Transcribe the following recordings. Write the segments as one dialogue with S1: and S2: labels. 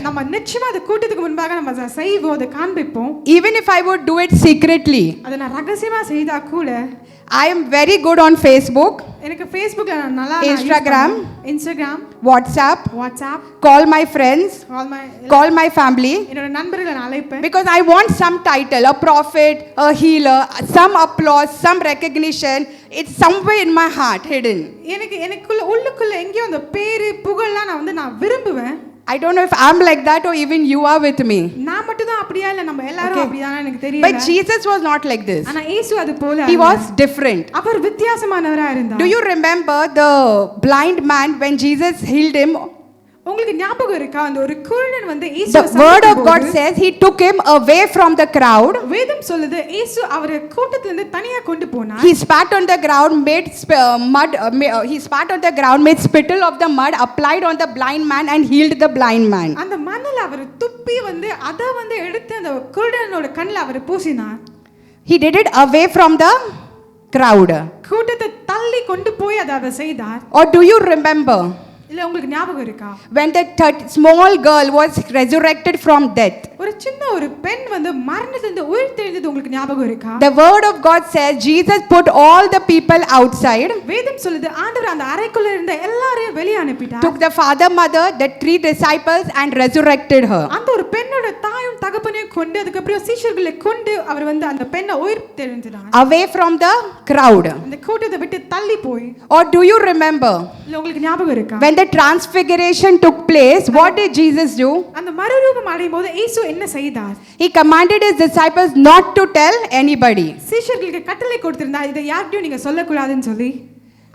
S1: நம்ம நிச்சயமா அது கூட்டத்துக்கு முன்பாக நம்ம அதை செய்வோம், அதை காண்பிப்போம்.
S2: Even if I would do it secretly,
S1: அதை நான் ரகசியமா செய்தா கூட,
S2: I am very good on Facebook,
S1: எனக்கு Facebookல நான் நல்லா
S2: Instagram, WhatsApp, call my friends, call my family,
S1: என்னோட நண்பர்களை நான் அழைப்பேன்.
S2: because I want some title, a prophet, a healer, some applause, some recognition. It's somewhere in my heart hidden.
S1: எனக்குள்ள உள்ளுக்குள்ள எங்கேயோ அந்த பேரு புகழ்லாம் நான் விரும்புவேன்.
S2: I don't know if I'm like that or even you are with me.
S1: நான் மட்டும் தான் அப்படியே இல்ல, நம்ம எல்லாரும் அப்படிதானே எனக்கு தெரியல.
S2: But Jesus was not like this.
S1: ஆனா இயேசு அது போல
S2: He was different.
S1: அவர் வித்தியாசமானவரா இருந்தார்.
S2: Do you remember the blind man when Jesus healed him?
S1: உங்களுக்கு ஞாபகம் இருக்கா அந்த ஒரு குருடன் வந்து இயேசுவை
S2: The word of God says he took him away from the crowd.
S1: வேதம் சொல்லுது இயேசு அவரை கூட்டத்துல இருந்து தனியா கொண்டு போனார்.
S2: He spat on the ground, made mud, he spat on the ground, made spittle of the mud, applied on the blind man and healed the blind man.
S1: அந்த மண்ணுல அவர் துப்பி வந்து அத வந்து எடுத்து அந்த குருடனோட கண்ணில அவர் பூசினார்.
S2: He did it away from the crowd.
S1: கூட்டத்தை தள்ளி கொண்டு போய் அதை செய்தார்.
S2: Or do you remember?
S1: இல்ல உங்களுக்கு ஞாபகம் இருக்கா?
S2: When the small girl was resurrected from death.
S1: ஒரு சின்ன ஒரு பெண் வந்து மரணத்திலிருந்து உயிர்த்தெழுந்தது உங்களுக்கு ஞாபகம் இருக்கா?
S2: The word of God says Jesus put all the people outside.
S1: வேதம் சொல்லுது ஆண்டவர் அந்த அறைக்குள்ள இருந்த எல்லாரையும் வெளிய அனுப்பிட்டார்.
S2: Took the father, mother, the 3 disciples and resurrected her.
S1: அந்த ஒரு பெண்ணோட தாயும் தகப்பனையும் கொண்டு அதுக்கு அப்புறம் சீஷர்களை கொண்டு அவர் வந்து அந்த பெண்ணை உயிர்த்தெழுந்தார்.
S2: Away from the crowd.
S1: அந்த கூட்டத்தை விட்டு தள்ளி போய்.
S2: Or do you remember?
S1: இல்ல உங்களுக்கு ஞாபகம் இருக்கா?
S2: When the transfiguration took place, what did Jesus do?
S1: அந்த மறுரூபம் அடையும்போது இயேசு என்ன செய்தார்?
S2: He commanded his disciples not to tell anybody.
S1: சீஷர்களுக்கு கட்டளை கொடுத்திருந்தார் இதை யார்கிட்டயும் நீங்க சொல்லக்கூடாதுன்னு சொல்லி.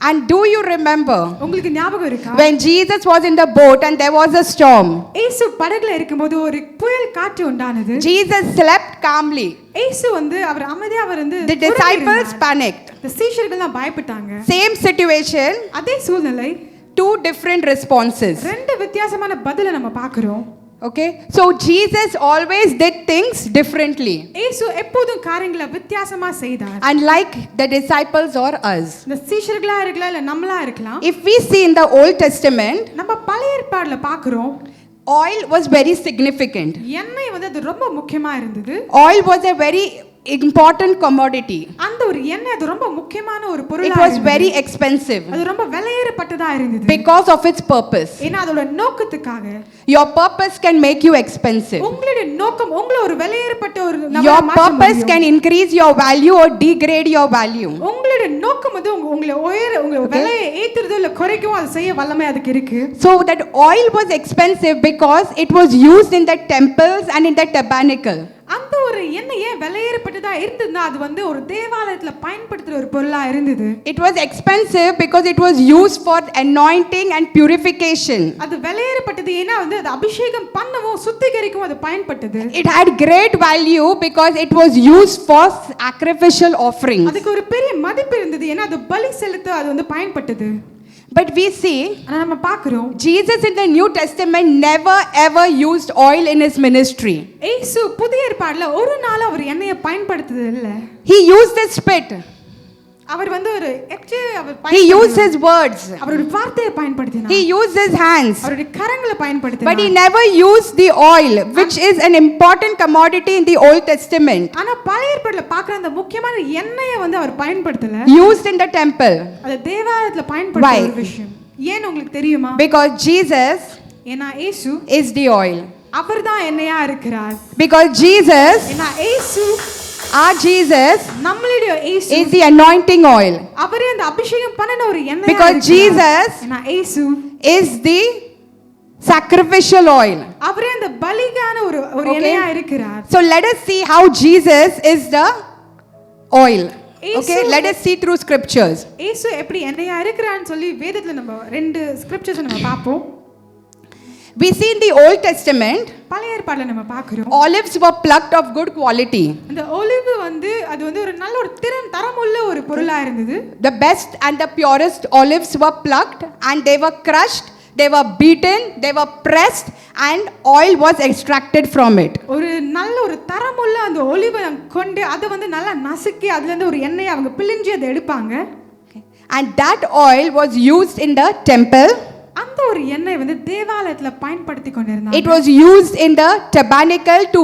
S2: And do you remember?
S1: உங்களுக்கு ஞாபகம் இருக்கா?
S2: When Jesus was in the boat and there was a storm.
S1: இயேசு படகுல இருக்கும்போது ஒரு புயல் காற்று உண்டானது.
S2: Jesus slept calmly.
S1: இயேசு வந்து அவர் அமைதியா அவர் வந்து
S2: The disciples panicked.
S1: the சீஷர்கள் தான் பயப்பட்டாங்க.
S2: Same situation.
S1: அதே சூழ்நிலை.
S2: 2 different responses.
S1: ரெண்டு வித்தியாசமான பதிலை நம்ம பார்க்கிறோம்.
S2: Okay, so Jesus always did things differently.
S1: இயேசு எப்போதும் காரியங்களை வித்தியாசமா செய்தார்.
S2: Unlike the disciples or us.
S1: இந்த சீஷர்களா இருக்கலாம் இல்ல நம்மளா இருக்கலாம்.
S2: If we see in the Old Testament,
S1: நம்ம பழைய ஏற்பாடுல பார்க்கிறோம்
S2: oil was very significant.
S1: எண்ணெய் வந்து அது ரொம்ப முக்கியமா இருந்தது.
S2: Oil was a very important commodity.
S1: அந்த ஒரு எண்ணெய் அது ரொம்ப முக்கியமான ஒரு பொருளா
S2: இருந்தது. It was very expensive.
S1: அது ரொம்ப விலையேறப்பட்டதா இருந்தது.
S2: Because of its purpose.
S1: ஏன்னா அதோட நோக்கத்துக்காக.
S2: Your purpose can make you expensive.
S1: உங்களுடைய நோக்கம் உங்களை ஒரு விலையேறப்பட்ட ஒரு
S2: Your purpose can increase your value or degrade your value.
S1: உங்களுடைய நோக்கம் வந்து உங்களை உங்க விலையை ஏத்துறது இல்ல குறைக்கவும் அது செய்ய வல்லமை அதுக்கு இருக்கு.
S2: So that oil was expensive because it was used in the temples and in the tabernacle.
S1: அந்த ஒரு எண்ணெய் ஏன் விலையேறப்பட்டதா இருந்ததுன்னா அது வந்து ஒரு தேவாலயத்துல பயன்படுத்துற ஒரு பொருளா இருந்தது.
S2: It was expensive because it was used for anointing and purification.
S1: அது விலையேறப்பட்டது ஏன்னா வந்து அது அபிஷேகம் பண்ணவும் சுத்திகரிக்கவும் அது பயன்பட்டது.
S2: It had great value because it was used for sacrificial offerings.
S1: அதுக்கு ஒரு பெரிய மதிப்பு இருந்தது ஏன்னா அது பலி செலுத்த அது வந்து பயன்பட்டது.
S2: But we see
S1: நம்ம பார்க்கிறோம்
S2: Jesus in the New Testament never ever used oil in his ministry.
S1: இயேசு புதிய ஏற்பாடுல ஒரு நாள் அவர் எண்ணெயை பயன்படுத்துறது இல்ல.
S2: He used the spit.
S1: அவர் வந்து ஒரு
S2: He used his words.
S1: அவர் ஒரு வார்த்தையை பயன்படுத்தினார்.
S2: He used his hands.
S1: அவருடைய கரங்களை பயன்படுத்தினார்.
S2: But he never used the oil, which is an important commodity in the Old Testament.
S1: ஆனா பழைய ஏற்பாடுல பார்க்குற அந்த முக்கியமான எண்ணெயை வந்து அவர் பயன்படுத்தல.
S2: Used in the temple.
S1: அது தேவாலயத்துல பயன்படுத்துற ஒரு விஷயம். ஏன் உங்களுக்கு தெரியுமா?
S2: Because Jesus
S1: ஏன்னா இயேசு
S2: is the oil.
S1: அவர்தான் எண்ணெயா இருக்கிறார்.
S2: Because Jesus
S1: ஏன்னா இயேசு
S2: our Jesus
S1: நம்மளுடைய இயேசு
S2: is the anointing oil.
S1: அவரே அந்த அபிஷேகம் பண்ணன ஒரு எண்ணெயா
S2: Because Jesus
S1: ஏன்னா இயேசு
S2: is the sacrificial oil.
S1: அவரே அந்த பலிகான ஒரு எண்ணெயா இருக்கிறார்.
S2: So let us see how Jesus is the oil. Okay, let us see through scriptures.
S1: இயேசு எப்படி எண்ணெயா இருக்கிறான்னு சொல்லி வேதத்துல நம்ம ரெண்டு ஸ்கிரிப்சர்ஸ் நம்ம பாப்போம்.
S2: We see in the Old Testament
S1: பழைய ஏற்பாடுல நம்ம பார்க்கிறோம்
S2: olives were plucked of good quality.
S1: அந்த ஒலிவ் வந்து அது வந்து ஒரு நல்ல ஒரு தரமுள்ள ஒரு பொருளா இருந்தது.
S2: The best and the purest olives were plucked and they were crushed, they were beaten, they were pressed and oil was extracted from it.
S1: ஒரு நல்ல ஒரு தரமுள்ள அந்த ஒலிவை கொண்டு அதை வந்து நல்லா நசுக்கி அதுல இருந்து ஒரு எண்ணெயை அவங்க பிழிஞ்சு அதை எடுப்பாங்க.
S2: And that oil was used in the temple.
S1: அந்த ஒரு எண்ணெய் வந்து தேவாலயத்துல பயன்படுத்தி கொண்டிருந்தாங்க.
S2: It was used in the tabernacle to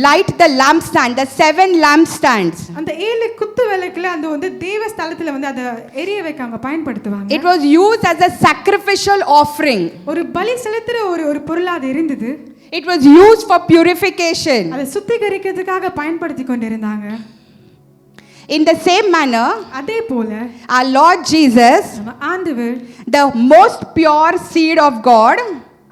S2: light the lampstand, the 7 lampstands.
S1: அந்த 7 குத்து விளக்குல அந்த வந்து தேவ ஸ்தலத்துல வந்து அத எரிய வைக்காங்க பயன்படுத்துவாங்க.
S2: It was used as a sacrificial offering.
S1: ஒரு பலி செலுத்துற ஒரு பொருளா அது இருந்தது.
S2: It was used for purification.
S1: அதை சுத்திகரிக்கிறதுக்காக பயன்படுத்தி கொண்டிருந்தாங்க.
S2: In the same manner,
S1: அதே போல
S2: our Lord Jesus,
S1: நம்ம ஆண்டவர்
S2: the most pure seed of God,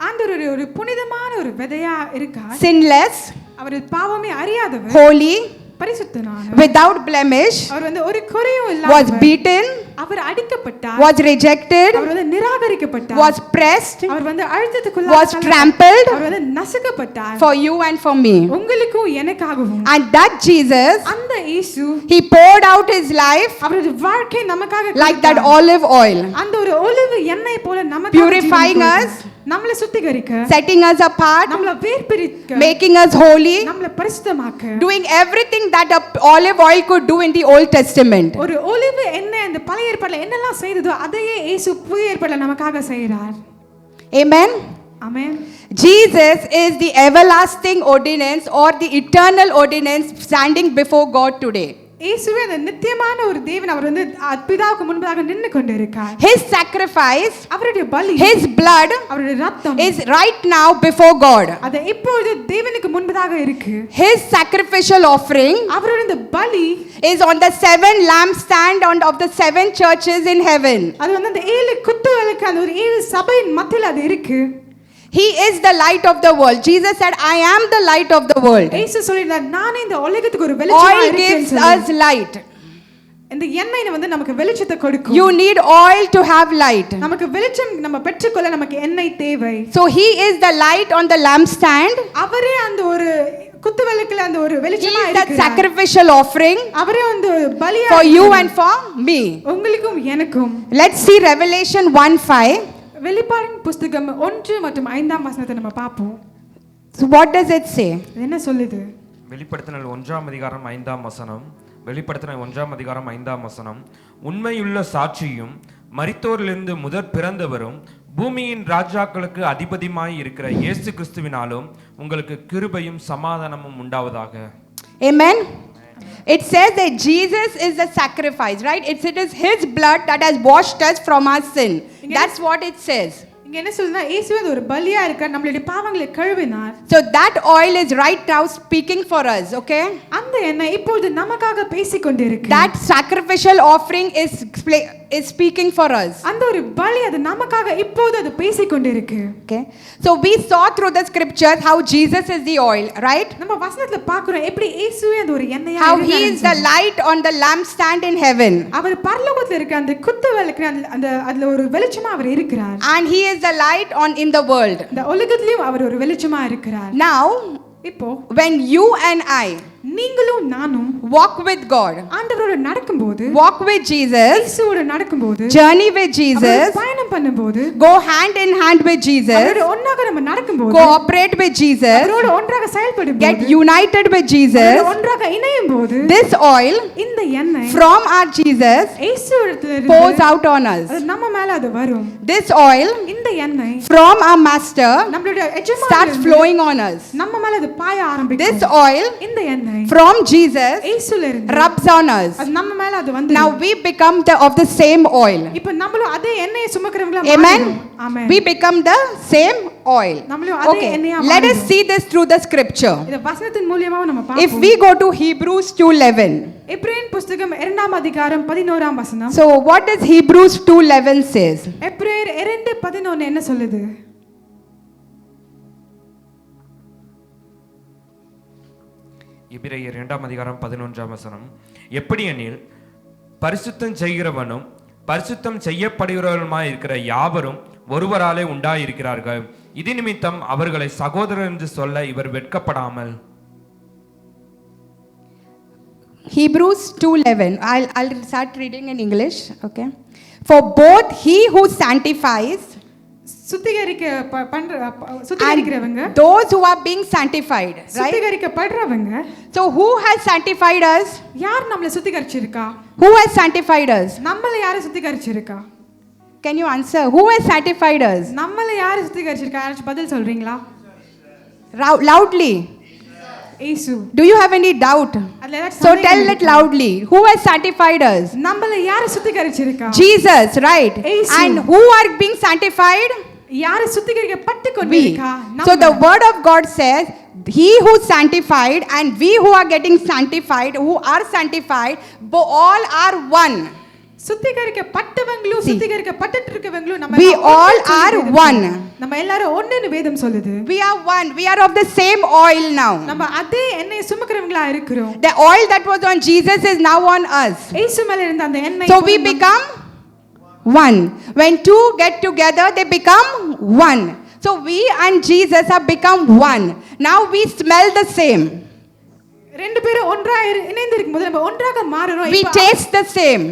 S1: ஆண்டவர் ஒரு புனிதமான ஒரு விதையா இருக்கார்.
S2: sinless,
S1: அவர் பாவமே அறியாதவர்,
S2: holy,
S1: பரிசுத்தனானவர்,
S2: without blemish,
S1: அவர் வந்து ஒரு குறையும்
S2: was
S1: இல்லாதவர்,
S2: beaten,
S1: அவர் அடிக்கப்பட்டார்,
S2: was rejected,
S1: அவர் வந்து நிராகரிக்கப்பட்டார்,
S2: was pressed,
S1: அவர் வந்து
S2: was
S1: அழுத்தத்துக்குள்ளாக
S2: trampled
S1: அவர் வந்து நசுக்கப்பட்டார்,
S2: for you and for me.
S1: உங்களுக்கும் எனக்காகவும்.
S2: And that Jesus,
S1: அந்த இயேசு
S2: he poured out his life
S1: அவருடைய வாழ்க்கை நமக்காக
S2: like that
S1: கொடுத்தார்.
S2: olive oil,
S1: அந்த ஒரு ஒலிவ் எண்ணெய் போல நமக்காக
S2: purifying
S1: ஜீவன்
S2: us,
S1: கொடுத்தார். நம்மளை சுத்திகரிக்க,
S2: setting us apart,
S1: நம்மளை வேர்பிரிக்க,
S2: making us holy,
S1: நம்மளை பரிசுத்தமாக்க,
S2: doing everything that a olive oil could do in the Old Testament.
S1: ஒரு ஒலிவ் எண்ணெய் அந்த பழைய ஏற்பாடுல என்னெல்லாம் செய்ததோ அதையே இயேசு புதிய ஏற்பாடுல நமக்காக செய்கிறார்.
S2: Amen.
S1: Amen.
S2: Jesus is the everlasting ordinance or the eternal ordinance standing before God today.
S1: இயேசுவே அந்த நித்தியமான ஒரு தேவன். அவர் வந்து பிதாவுக்கு முன்பாக நின்று கொண்டிருக்கார்.
S2: His sacrifice,
S1: அவருடைய பலி,
S2: his blood
S1: அவருடைய ரத்தம்
S2: is right now before God.
S1: அது இப்பொழுது தேவனுக்கு முன்பதாக இருக்கு.
S2: His sacrificial offering
S1: அவருடைய இந்த பலி
S2: is on the 7 lampstand of the 7 churches in heaven.
S1: அது வந்து அந்த 7 குத்து விளக்கு அந்த ஒரு 7 சபையின் மத்தியில் அது இருக்கு.
S2: He is the light of the world. Jesus said, I am the light of the world.
S1: இயேசு சொல்லிட்டார், நானே இந்த உலகத்துக்கு ஒரு வெளிச்சமா
S2: Oil
S1: இருக்கேன்னு
S2: gives
S1: சொல்லி.
S2: us light.
S1: இந்த எண்ணெய் வந்து நமக்கு வெளிச்சத்தை கொடுக்கும்.
S2: You need oil to have light.
S1: நமக்கு வெளிச்சம் நம்ம பெற்றுக்கொள்ள நமக்கு எண்ணெய் தேவை.
S2: So he is the light on the lampstand.
S1: அவரே அந்த ஒரு குத்து விளக்குல அந்த ஒரு
S2: He
S1: வெளிச்சமா
S2: is that
S1: இருக்கிறார்.
S2: sacrificial offering
S1: அவரே வந்து பலியா
S2: for you
S1: இருக்கிறார்.
S2: and for me.
S1: உங்களுக்கும் எனக்கும்.
S2: Let's see Revelation 1:5.
S1: வெளிப்பாடின் புஸ்தகம் 1 மற்றும் 5ஆம் வசனத்தை நம்ம பார்ப்போம்.
S2: So what does it say?
S1: இது என்ன சொல்லுது?
S3: வெளிப்படுத்தினல் 1ஆம் அதிகாரம் 5ஆம் வசனம். வெளிப்படுத்தினல் 1ஆம் அதிகாரம் 5ஆம் வசனம். உண்மையுள்ள சாட்சியும் மரித்தோரிலிருந்து முதற் பிறந்தவரும் பூமியின் ராஜாக்களுக்கு அதிபதியுமாய் இருக்கிற இயேசு கிறிஸ்துவினாலும் உங்களுக்கு கிருபையும் சமாதானமும் உண்டாவதாக.
S2: Amen. It says that Jesus is the sacrifice, right? It is his blood that has washed us from our sin. That's what it says.
S1: இங்க என்ன சொல்லுதுன்னா இயேசுவே ஒரு பலியா இருக்கார், நம்மளுடைய பாவங்களை கழுவினார்.
S2: So that oil is right now speaking for us, okay?
S1: அந்த எண்ணெய் இப்பொழுது நமக்காக பேசிக் கொண்டிருக்கு.
S2: That sacrificial offering is speaking for us.
S1: அந்த ஒரு பலி அது நமக்காக இப்போது அது பேசிக் கொண்டிருக்கு.
S2: Okay? So we saw through the scriptures how Jesus is the oil, right?
S1: நம்ம வசனத்துல பார்க்கிறோம் எப்படி இயேசுவே அந்த ஒரு எண்ணெயா
S2: How
S1: இருக்கார்.
S2: he is the light on the lampstand in heaven.
S1: அவர் பரலோகத்துல இருக்க அந்த குத்து விளக்கு அந்த அதுல ஒரு வெளிச்சமா அவர் இருக்கிறார்.
S2: And he is the light in the world.
S1: இந்த உலகத்திலயும் அவர் ஒரு வெளிச்சமா இருக்கிறார்.
S2: Now,
S1: இப்போ
S2: when you and I
S1: நீங்களும் நானும்
S2: walk with God,
S1: ஆண்டவரோட நடக்கும்போது,
S2: walk with Jesus,
S1: இயேசுவோட நடக்கும்போது,
S2: journey with Jesus,
S1: பயணம் பண்ணும்போது,
S2: go hand in hand with Jesus,
S1: அவரோட ஒன்றாக நம்ம நடக்கும்போது,
S2: cooperate with Jesus,
S1: அவரோட ஒன்றாக செயல்படும்
S2: get
S1: போது,
S2: united with Jesus,
S1: ஒன்றாக இணையும் போது,
S2: this oil
S1: இந்த எண்ணெய்
S2: from our Jesus
S1: இயேசுவிடத்துல
S2: pours
S1: இருந்து
S2: out on us.
S1: அது நம்ம மேல அது வரும்.
S2: This oil
S1: இந்த எண்ணெய்
S2: from our master
S1: நம்மளுடைய
S2: starts
S1: எஜமானன்
S2: flowing on us.
S1: நம்ம மேல அது பாய ஆரம்பிக்கும்.
S2: This oil
S1: இந்த எண்ணெய்
S2: from Jesus
S1: இயேசுல இருந்து
S2: rubs on us.
S1: அது நம்ம மேல அது வந்து
S2: Now we become of the same oil.
S1: இப்போ நம்மளும் அதே எண்ணெயை சுமக்கிறவங்களா
S2: Amen.
S1: மாறிடும். ஆமென்.
S2: We become the same oil.
S1: நம்மளும் அதே
S2: Okay.
S1: எண்ணெயா
S2: Let us
S1: மாறிடும்.
S2: see this through the scripture.
S1: இத வசனத்தின் மூலமா நம்ம
S2: If
S1: பார்ப்போம்.
S2: we go to Hebrews 2:11.
S1: எபிரேயர் புஸ்தகம் 2ஆம் அதிகாரம் 11ஆம் வசனம்.
S2: So what does Hebrews 2:11 says?
S1: எபிரேயர் 2:11 என்ன சொல்லுது?
S3: எபிரேயர் 2ஆம் அதிகாரம் 11ஆம் வசனம். எப்படியெனில் பரிசுத்தம் செய்கிறவனும் பரிசுத்தம் செய்யப்படுகிறவருமாய் இருக்கிற யாவரும் ஒருவராலே உண்டாயிருக்கிறார்கள். இது நிமித்தம் அவர்களை சகோதரர் என்று சொல்ல இவர் வெட்கப்படாமல்.
S2: Hebrews 2:11. I'll start reading in English. Okay. For both he who sanctifies
S1: சுத்திகரிக்கிறவங்க
S2: and those who are being sanctified, right?
S1: சுத்திகரிக்கப்படுறவங்க.
S2: So who has sanctified us?
S1: யார் நம்மளை சுத்திகரிச்சிருக்கா?
S2: Who has sanctified us?
S1: நம்மளை யாரை சுத்திகரிச்சிருக்கா?
S2: Can you answer? Who has sanctified us?
S1: நம்மள யார் சுத்திகரிச்சிருக்கா? யாராச்சும் பதில் சொல்றீங்களா?
S2: Loudly.
S1: இயேசு.
S2: Do you have any doubt?
S1: அதுல ஏதாச்சும்
S2: So
S1: சந்தேகம்
S2: tell it
S1: இருக்கா?
S2: loudly. Who has sanctified us?
S1: நம்மள யார் சுத்திகரிச்சிருக்கா?
S2: Jesus, right?
S1: இயேசு.
S2: And who are being sanctified?
S1: யார் சுத்திகரிக்கப்பட்டு
S2: We.
S1: கொண்டிருக்கா?
S2: So the word of God says, he who sanctified and we who are getting sanctified, who are sanctified, all are one.
S1: சுத்திகரிக்கப்பட்டவங்களும்
S2: See.
S1: சுத்திகரிக்கப்பட்டுட்டு இருக்கவங்களும் நம்ம
S2: We
S1: எல்லாம்
S2: all
S1: ஒண்ணுன்னு
S2: are
S1: சொல்லி வேதம்
S2: one.
S1: சொல்லுது. நம்ம எல்லாரும் ஒண்ணுன்னு வேதம் சொல்லுது.
S2: We are one. We are of the same oil now.
S1: நம்ம அதே எண்ணெயை சுமக்கிறவங்களா இருக்கிறோம்.
S2: The oil that was on Jesus is now on us.
S1: இயேசு மேல இருந்த அந்த எண்ணெய்
S2: So
S1: இப்போது
S2: we
S1: நம்ம-
S2: become one. When two get together, they become one. So we and Jesus have become one. Now we smell the same.
S1: ரெண்டு பேரும் ஒன்றா இணைந்து இருக்கும்போது நம்ம ஒன்றாக மாறுறோம்.
S2: We
S1: இப்ப
S2: taste the same.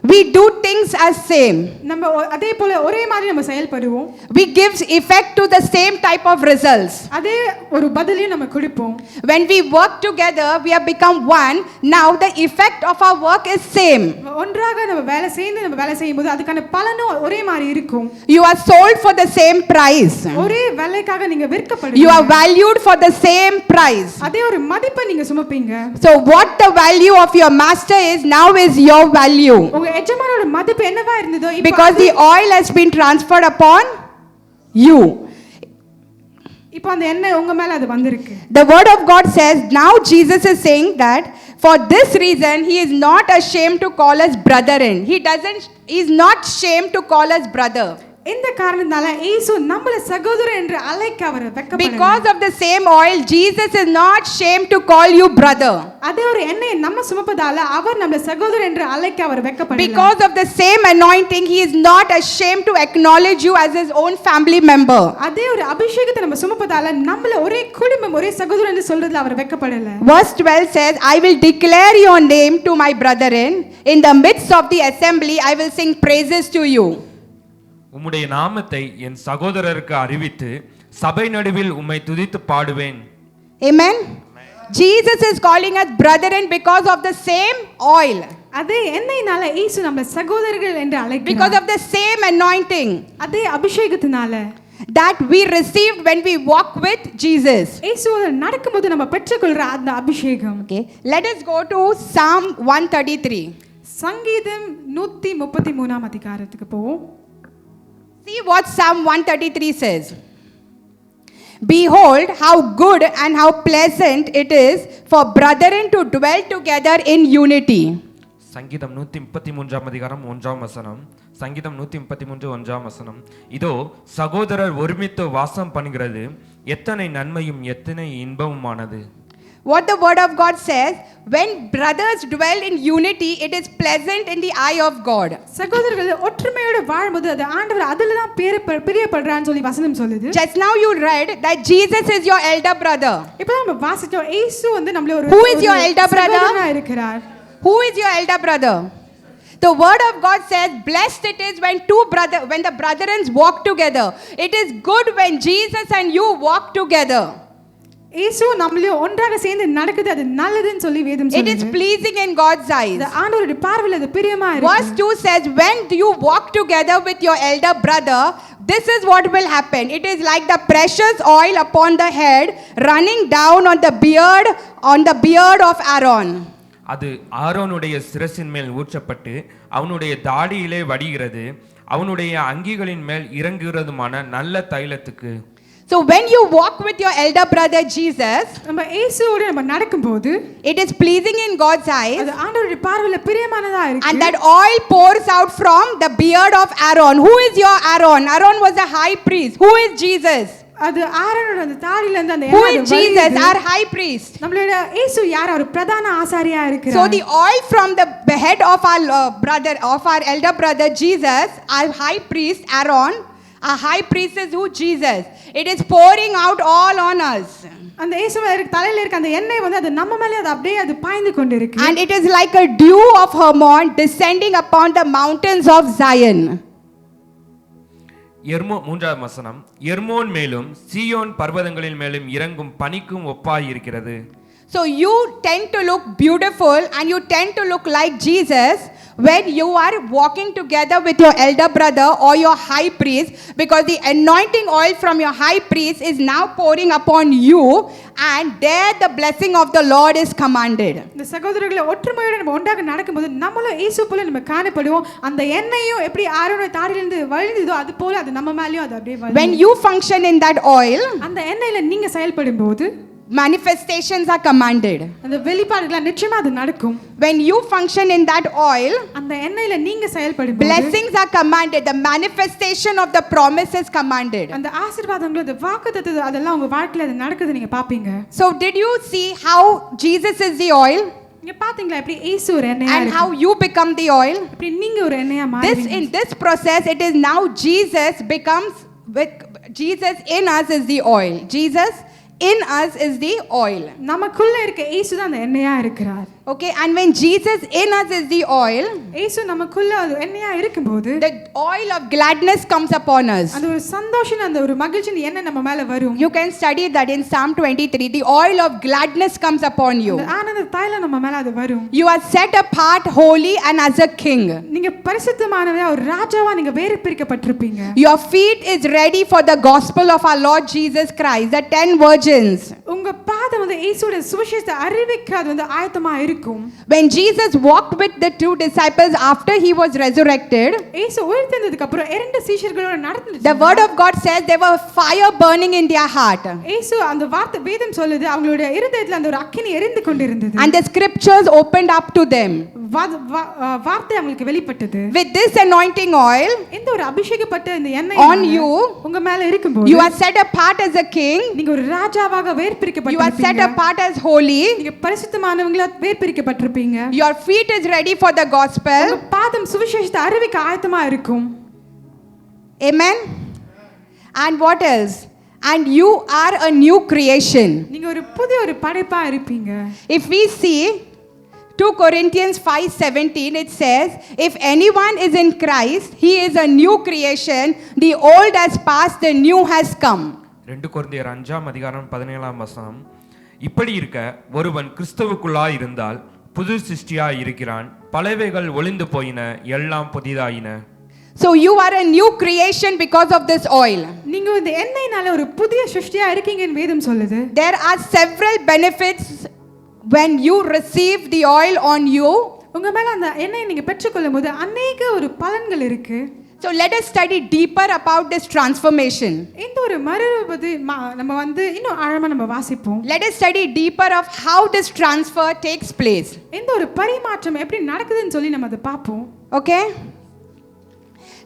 S2: We do things as same.
S1: நம்ம அதே போல ஒரே மாதிரி நம்ம செயல்படுவோம்.
S2: We give effect to the same type of results.
S1: அதே ஒரு பதிலையும் நம்ம கொடுப்போம்.
S2: When we work together, we have become one. Now the effect of our work is same.
S1: ஒன்றாக நம்ம வேலை செய்யும்போது அதுக்கான பலனும் ஒரே மாதிரி இருக்கும்.
S2: You are sold for the same price.
S1: ஒரே வேலைக்காக நீங்க
S2: You
S1: விற்கப்படுவீங்க.
S2: are valued for the same price.
S1: அதே ஒரு மதிப்பை நீங்க சுமப்பீங்க.
S2: So what the value of your master is now is your value.
S1: உங்க எஜமானோட மதிப்பு என்னவா இருந்ததோ இப்போ
S2: Because the oil has been transferred upon you.
S1: இப்போ அந்த எண்ணெய் உங்க மேல அது வந்திருக்கு.
S2: The word of God says, now Jesus is saying that for this reason he is not ashamed to call us brethren. He is not ashamed to call us brother.
S1: இந்த காரணத்தால இயேசு நம்மள சகோதரர் என்று அழைக்க அவர் வெட்கப்படல.
S2: Because of the same oil, Jesus is not ashamed to call you brother.
S1: அதே ஒரு எண்ணெயை நம்ம சுமப்பதால அவர் நம்மள சகோதரர் என்று அழைக்க அவர் வெட்கப்படல.
S2: Because of the same anointing, he is not ashamed to acknowledge you as his own family member.
S1: அதே ஒரு அபிஷேகத்தை நம்ம சுமப்பதால நம்மள ஒரே குடும்பம் ஒரே சகோதரர் என்று சொல்றதுல அவர் வெட்கப்படல.
S2: Verse 12 says, I will declare your name to my brethren. In the midst of the assembly, I will sing praises to you.
S3: உம்முடைய நாமத்தை என் சகோதரருக்கு அறிவித்து சபை நடுவில் உம்மை துதித்து பாடுவேன்.
S2: Amen. Jesus is calling us brethren because of the same oil.
S1: அதே எண்ணெயினால இயேசு நம்மள சகோதரர்கள் என்று அழைக்கிறார்.
S2: Because of the same anointing
S1: அதே அபிஷேகத்தினால
S2: that we received when we walk with Jesus.
S1: இயேசுவோடு நடக்கும்போது நம்ம பெற்றுக்கொள்ற அந்த அபிஷேகம்.
S2: Okay, let us go to Psalm 133.
S1: சங்கீதம் 133 அதிகாரத்துக்கு போவோம்.
S2: See what Psalm 133 says. Behold, how good and how pleasant it is for brethren to dwell together in unity.
S3: சங்கீதம் 133 அதிகாரம் 1 வசனம். சங்கீதம் 133 1 வசனம். இதோ சகோதரர் ஒருமித்து வாசம் பண்ணுகிறது எத்தனை நன்மையும் எத்தனை இன்பமுமானது.
S2: What the word of God says, when brothers dwell in unity, it is pleasant in the eye of God.
S1: சகோதரர்கள் ஒற்றுமையோடு வாழும்போது அது ஆண்டவர் அதில தான் பிரியப்படுறான்னு சொல்லி வசனம் சொல்லுது.
S2: Just now you read that Jesus is your elder brother.
S1: இப்போ நம்ம வாசிச்சோம் இயேசு வந்து நம்மள ஒரு
S2: Who is your elder brother?
S1: சகோதரனா இருக்கிறார்.
S2: Who is your elder brother? The word of God says, blessed it is when the brethren walk together. It is good when Jesus and you walk together.
S1: இயேசு நம்மள ஒன்றாக சேர்ந்து நடக்குது அது நல்லதுன்னு சொல்லி வேதம்
S2: It is
S1: சொல்லுது.
S2: pleasing in God's eyes.
S1: இந்த ஆண்டவருடைய பார்வையில் அது பிரியமா இருக்கு.
S2: Verse 2 says, when you walk together with your elder brother, this is what will happen. It is like the precious oil upon the head running down on the beard of Aaron.
S3: அது ஆரோனுடைய சிரசின் மேல் ஊற்றப்பட்டு அவனுடைய தாடியிலே வடிகிறது அவனுடைய அங்கிகளின் மேல் இறங்குகிறதுமான நல்ல தைலத்துக்கு.
S2: So when you walk with your elder brother Jesus,
S1: நம்ம இயேசுவோடு நம்ம நடக்கும்போது
S2: it is pleasing in God's eyes.
S1: அது ஆண்டவருடைய பார்வையில் பிரியமானதா இருக்கு.
S2: And that oil pours out from the beard of Aaron. Who is your Aaron? Aaron was a high priest. Who is Jesus?
S1: அது ஆரோனோட அந்த தாடியில இருந்து அந்த
S2: Who
S1: எண்ணெய்
S2: is Jesus?
S1: வழியுது.
S2: Our high priest.
S1: நம்மளோட இயேசு யார்? அவர் பிரதான ஆசாரியா இருக்கிறார்.
S2: So the oil from the head of our elder brother Jesus, our high priest Aaron, our high priest is who? Jesus. It is pouring out all on us.
S1: அந்த இயேசு தலையில இருக்க அந்த எண்ணெய் வந்து அது நம்ம மேலே அது அப்படியே அது பாய்ந்து கொண்டிருக்கு.
S2: And it is like a dew of Hermon descending upon the mountains of Zion.
S3: மூன்றாம் வசனம். எர்மோன் மேலும் சீயோன் பர்வதங்களின் மேலும் இறங்கும் பனிக்கும் ஒப்பாய் இருக்கிறது.
S2: So you tend to look beautiful and you tend to look like Jesus when you are walking together with your elder brother or your high priest, because the anointing oil from your high priest is now pouring upon you, and there the blessing of the Lord is commanded.
S1: இந்த சகோதரர்களை ஒற்றுமையோடு நம்ம ஒன்றாக நடக்கும்போது நம்மளும் இயேசு போல நம்ம காணப்படுவோம். அந்த எண்ணெயும் எப்படி ஆரோனுடைய தாடியிலிருந்து வழிந்ததோ அது போல அது நம்ம மேலயும் அது அப்படியே வழியும்.
S2: When you function in that oil,
S1: அந்த எண்ணெயில நீங்க செயல்படும்போது
S2: manifestations are commanded.
S1: அந்த வெளிப்பாடுகள் நிச்சயமா அது நடக்கும்.
S2: When you function in that oil,
S1: அந்த எண்ணெயில நீங்க செயல்படும்போது
S2: blessings are commanded. The manifestation of the promise is commanded.
S1: அந்த ஆசீர்வாதங்கள் அந்த வாக்குத்தத்தம் அதெல்லாம் உங்க வாழ்க்கையில அது நடக்குது நீங்க பாப்பீங்க.
S2: So did you see how Jesus is the oil?
S1: நீங்க பாத்தீங்களா எப்படி இயேசு ஒரு எண்ணெயா
S2: And how you become the oil?
S1: எப்படி நீங்க ஒரு எண்ணெயா
S2: This
S1: மாறுவீங்க.
S2: in this process, it is now Jesus in us is the oil. Jesus in us is the oil.
S1: நமக்குள்ள இருக்க இயேசு தான் அந்த எண்ணெயா இருக்கிறார்.
S2: Okay, and when Jesus in us is the oil,
S1: இயேசு நமக்குள்ள அது எண்ணெயா இருக்கும்போது
S2: the oil of gladness comes upon us.
S1: அந்த ஒரு சந்தோஷம் அந்த ஒரு மகிழ்ச்சி எண்ணெய் நம்ம மேல வரும்.
S2: You can study that in Psalm 23. The oil of gladness comes upon you.
S1: அந்த ஆனந்த தைலம் நம்ம மேல அது வரும்.
S2: You are set apart holy and as a king.
S1: நீங்க பரிசுத்தமானவரா ஒரு ராஜாவா நீங்க வேறு பிரிக்கப்பட்டிருப்பீங்க.
S2: Your feet is ready for the gospel of our Lord Jesus Christ, the 10 virgins.
S1: உங்க பாதம் வந்து இயேசுவோட சுவிசேஷத்தை அறிவிக்க அது வந்து ஆயத்தமா இருக்கும்.
S2: When Jesus walked with the two disciples after he was resurrected,
S1: இயேசு உயிர்த்தெழுந்ததுக்கு அப்புறம் இரண்டு சீஷர்களோட நடந்துச்சு.
S2: the word of God says there was fire burning in their heart.
S1: இயேசு அந்த வார்த்தை வேதம் சொல்லுது அவங்களோட இருதயத்துல அந்த ஒரு அக்கினி எரிந்து கொண்டிருந்தது.
S2: And the scriptures opened up to them.
S1: வார்த்தை அவங்களுக்கு வெளிப்பட்டது.
S2: With this anointing oil
S1: இந்த ஒரு அபிஷேகப்பட்ட இந்த எண்ணெய்
S2: on you,
S1: உங்க மேல இருக்கும்போது
S2: you are set apart as a king.
S1: நீங்க ஒரு ராஜாவாக வேறு
S2: You are set
S1: பிரிக்கப்பட்டிருப்பீங்க.
S2: apart as holy.
S1: நீங்க பரிசுத்தமானவங்களா வேறு பிரிக்கப்பட்டிருப்பீங்க.
S2: Your feet is ready for the gospel.
S1: உங்க பாதம் சுவிசேஷத்தை அறிவிக்க ஆயத்தமா இருக்கும்.
S2: Amen. And what else? And you are a new creation.
S1: நீங்க ஒரு புதிய ஒரு படைப்பா இருப்பீங்க.
S2: If we see 2 Corinthians 5:17, it says, if anyone is in Christ, he is a new creation. The old has passed, the new has come.
S3: 2 கொரிந்தியர் 5:17 இப்படி இருக்க ஒருவன் கிறிஸ்துவுக்குள்ளாய் இருந்தால் புது சிருஷ்டியாய் இருக்கிறான், பழையவைகள் ஒளிந்து போயின, எல்லாம் புதிதாயின.
S2: So you are a new creation because of this oil.
S1: நீங்க இந்த எண்ணெயினால ஒரு புதிய சிருஷ்டியா இருக்கீங்கன்னு வேதம் சொல்லுது.
S2: There are several benefits when you receive the oil on you.
S1: உங்க மேல அந்த எண்ணெயை நீங்க பெற்றுக்கொள்ளும்போது அநேக ஒரு பலன்கள் இருக்கு.
S2: So let us study deeper about this transformation.
S1: இந்த ஒரு மறுரூபத்தை நம்ம வந்து இன்னும் ஆழமா நம்ம வாசிப்போம்.
S2: Let us study deeper of how this transfer takes place.
S1: இந்த ஒரு பரிமாற்றம் எப்படி நடக்குதுன்னு சொல்லி நம்ம அதை பார்ப்போம்.
S2: Okay?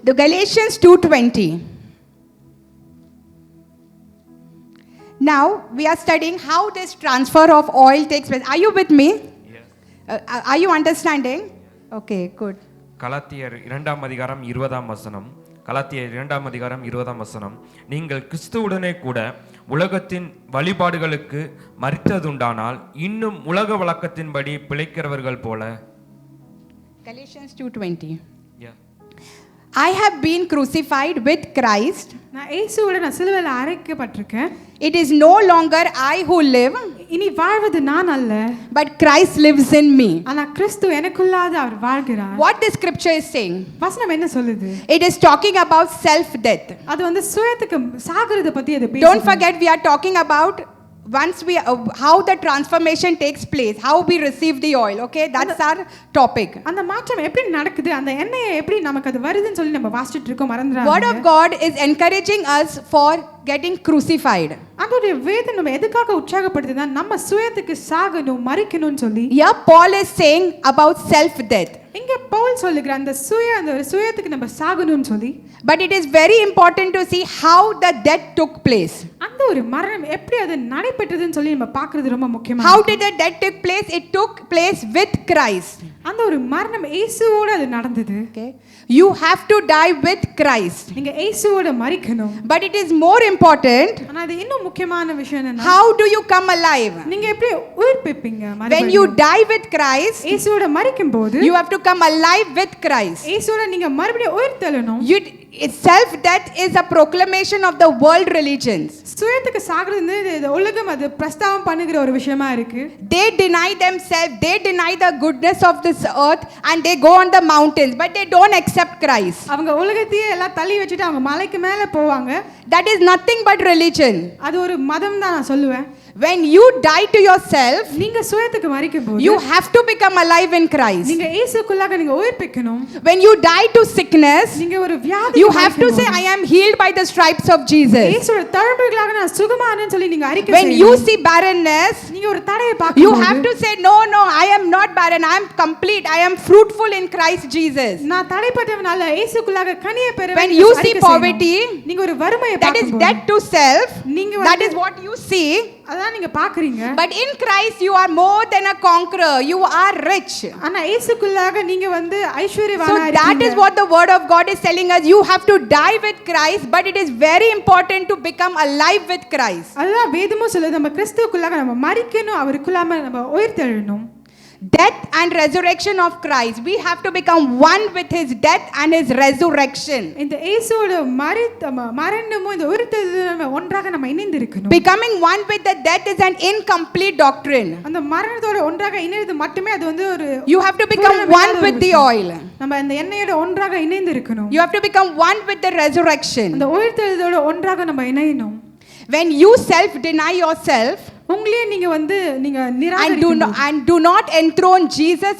S2: The Galatians 2:20. Now we are studying how this transfer of oil takes place. Are you with me?
S3: Yes.
S2: Are you understanding? Okay, good.
S3: கலாத்தியர் 2:20. கலாத்தியர் 2:20. நீங்கள் கிறிஸ்துவுடனே கூட உலகத்தின் வழிபாடுகளுக்கு மரித்ததுண்டானால் இன்னும் உலக வழக்கத்தின்படி பிழைக்கிறவர்கள் போல.
S2: Galatians 2:20.
S3: Yeah.
S2: I have been crucified with Christ.
S1: நான் இயேசுவோட நான் சிலுவையில் அறையப்பட்டிருக்கேன்.
S2: It is no longer I who live,
S1: இனி வாழ்வது நான் அல்ல,
S2: but Christ lives in me.
S1: ஆனா கிறிஸ்து எனக்குள்ளாக அவர் வாழ்கிறார்.
S2: What the scripture is saying?
S1: வசனம் என்ன சொல்லுது?
S2: It is talking about self death.
S1: அது வந்து சுயத்துக்கு சாகிறத பத்தி அது பேசுது.
S2: Don't forget, we are talking about once we how the transformation takes place, how we receive the oil. Okay, that's our topic.
S1: அந்த மாற்றம் எப்படி நடக்குது, அந்த எண்ணெயை எப்படி நமக்கு அது வருதுன்னு சொல்லி நம்ம வாசிச்சிட்டு இருக்கோம். மறந்துறாங்க.
S2: Word of God is encouraging us for getting crucified.
S1: அதோட வேதம் நம்ம எதுக்காக உற்சாகப்படுத்துதா நம்ம சுயத்துக்கு சாகணும் மரிக்கணும்னு சொல்லி.
S2: Here Paul is saying about self death.
S1: இங்க பவுல் சொல்லுகிற அந்த சுயத்துக்கு நம்ம சாகணும்னு சொல்லி.
S2: But it is very important to see how the death took place.
S1: அந்த ஒரு மரணம் எப்படி அது நடைபெற்றதுன்னு சொல்லி நம்ம பார்க்கிறது ரொம்ப முக்கியமா.
S2: How did the death take place? It took place with Christ.
S1: அந்த ஒரு மரணம் இயேசுவோட அது நடந்தது.
S2: Okay, you have to die with Christ.
S1: நீங்க இயேசுவோட மரிக்கணும்.
S2: But it is more important,
S1: ஆனா அது இன்னும் முக்கியமான விஷயம் என்னன்னா,
S2: how do you come alive?
S1: நீங்க எப்படி உயிர்ப்பிப்பீங்க?
S2: When you die with Christ,
S1: இயேசுவோட மரிக்கும்போது
S2: you have to come alive with Christ.
S1: இயேசுவோட நீங்க மறுபடியும் உயிர்த்தெழணும்.
S2: self-death is a proclamation of the world religions.
S1: சுயத்துக்கு சாகிறது வந்து இந்த உலகம் அது பிரஸ்தாபம் பண்ணுகிற ஒரு விஷயமா இருக்கு.
S2: They deny themselves, they deny the goodness of this earth and they go on the mountains, but they don't accept Christ.
S1: அவங்க உலகத்தையே எல்லாம் தள்ளி வச்சுட்டு அவங்க மலைக்கு மேல போவாங்க.
S2: That is nothing but religion.
S1: அது ஒரு மதம் தான் நான் சொல்லுவேன்.
S2: When you die to yourself,
S1: நீங்க சுயத்துக்கு மரிக்கும்போது
S2: you have to become alive in Christ.
S1: நீங்க இயேசுக்குள்ளாக நீங்க உயிர்ப்பிக்கணும்.
S2: When you die to sickness,
S1: நீங்க ஒரு வியாதி
S2: you have to say, I am healed by the stripes of Jesus.
S1: இயேசுவோட தழும்புகளாக நான் சுகமானேன்னு சொல்லி நீங்க அறிக்கை
S2: When
S1: செய்யணும்.
S2: you see barrenness,
S1: நீங்க ஒரு தடையை
S2: you
S1: பார்க்கும்போது
S2: have to say, no, I am not barren, I am complete, I am fruitful in Christ Jesus.
S1: நான் தடைப்பட்டவனால இயேசுக்குள்ளாக கனியை பெறுவேன்.
S2: When
S1: நீங்க
S2: you
S1: அறிக்கை
S2: see
S1: செய்யணும்.
S2: poverty,
S1: நீங்க ஒரு வறுமையை
S2: that is
S1: பார்க்கும்போது
S2: death to self,
S1: நீங்க
S2: that is what you see.
S1: அதான் நீங்க பாக்குறீங்க.
S2: But in Christ you are more than a conqueror, you are rich.
S1: ஆனா இயேசுக்குள்ளாக நீங்க வந்து
S2: So
S1: ஐஸ்வர்யவானா
S2: that
S1: இருக்கீங்க.
S2: is what the word of God is telling us. You have to die with Christ, but it is very important to become alive with Christ.
S1: அதுதான் வேதமும் சொல்லுது, நம்ம கிறிஸ்துவுக்குள்ளாக நம்ம மரிக்கணும், அவருக்குள்ளாம நம்ம உயிர்த்தெழணும்.
S2: Death and resurrection of Christ, we have to become one with his death and his resurrection.
S1: இந்த இயேசுவோட மரணமும் இந்த உயிர்த்தெழுதலும் ஒன்றாக நம்ம இணைந்து இருக்கணும்.
S2: Becoming one with the death is an incomplete doctrine.
S1: அந்த மரணத்தோட ஒன்றாக இணைவது மட்டுமே அது வந்து ஒரு
S2: You have to become one with the oil.
S1: நம்ம அந்த எண்ணெயோட ஒன்றாக இணைந்து இருக்கணும்.
S2: You have to become one with the resurrection.
S1: அந்த உயிர்த்தெழுதலோட ஒன்றாக நம்ம இணையணும்.
S2: When you self deny yourself
S1: உங்களையே நீங்க வந்து நீங்க
S2: and do not enthrone Jesus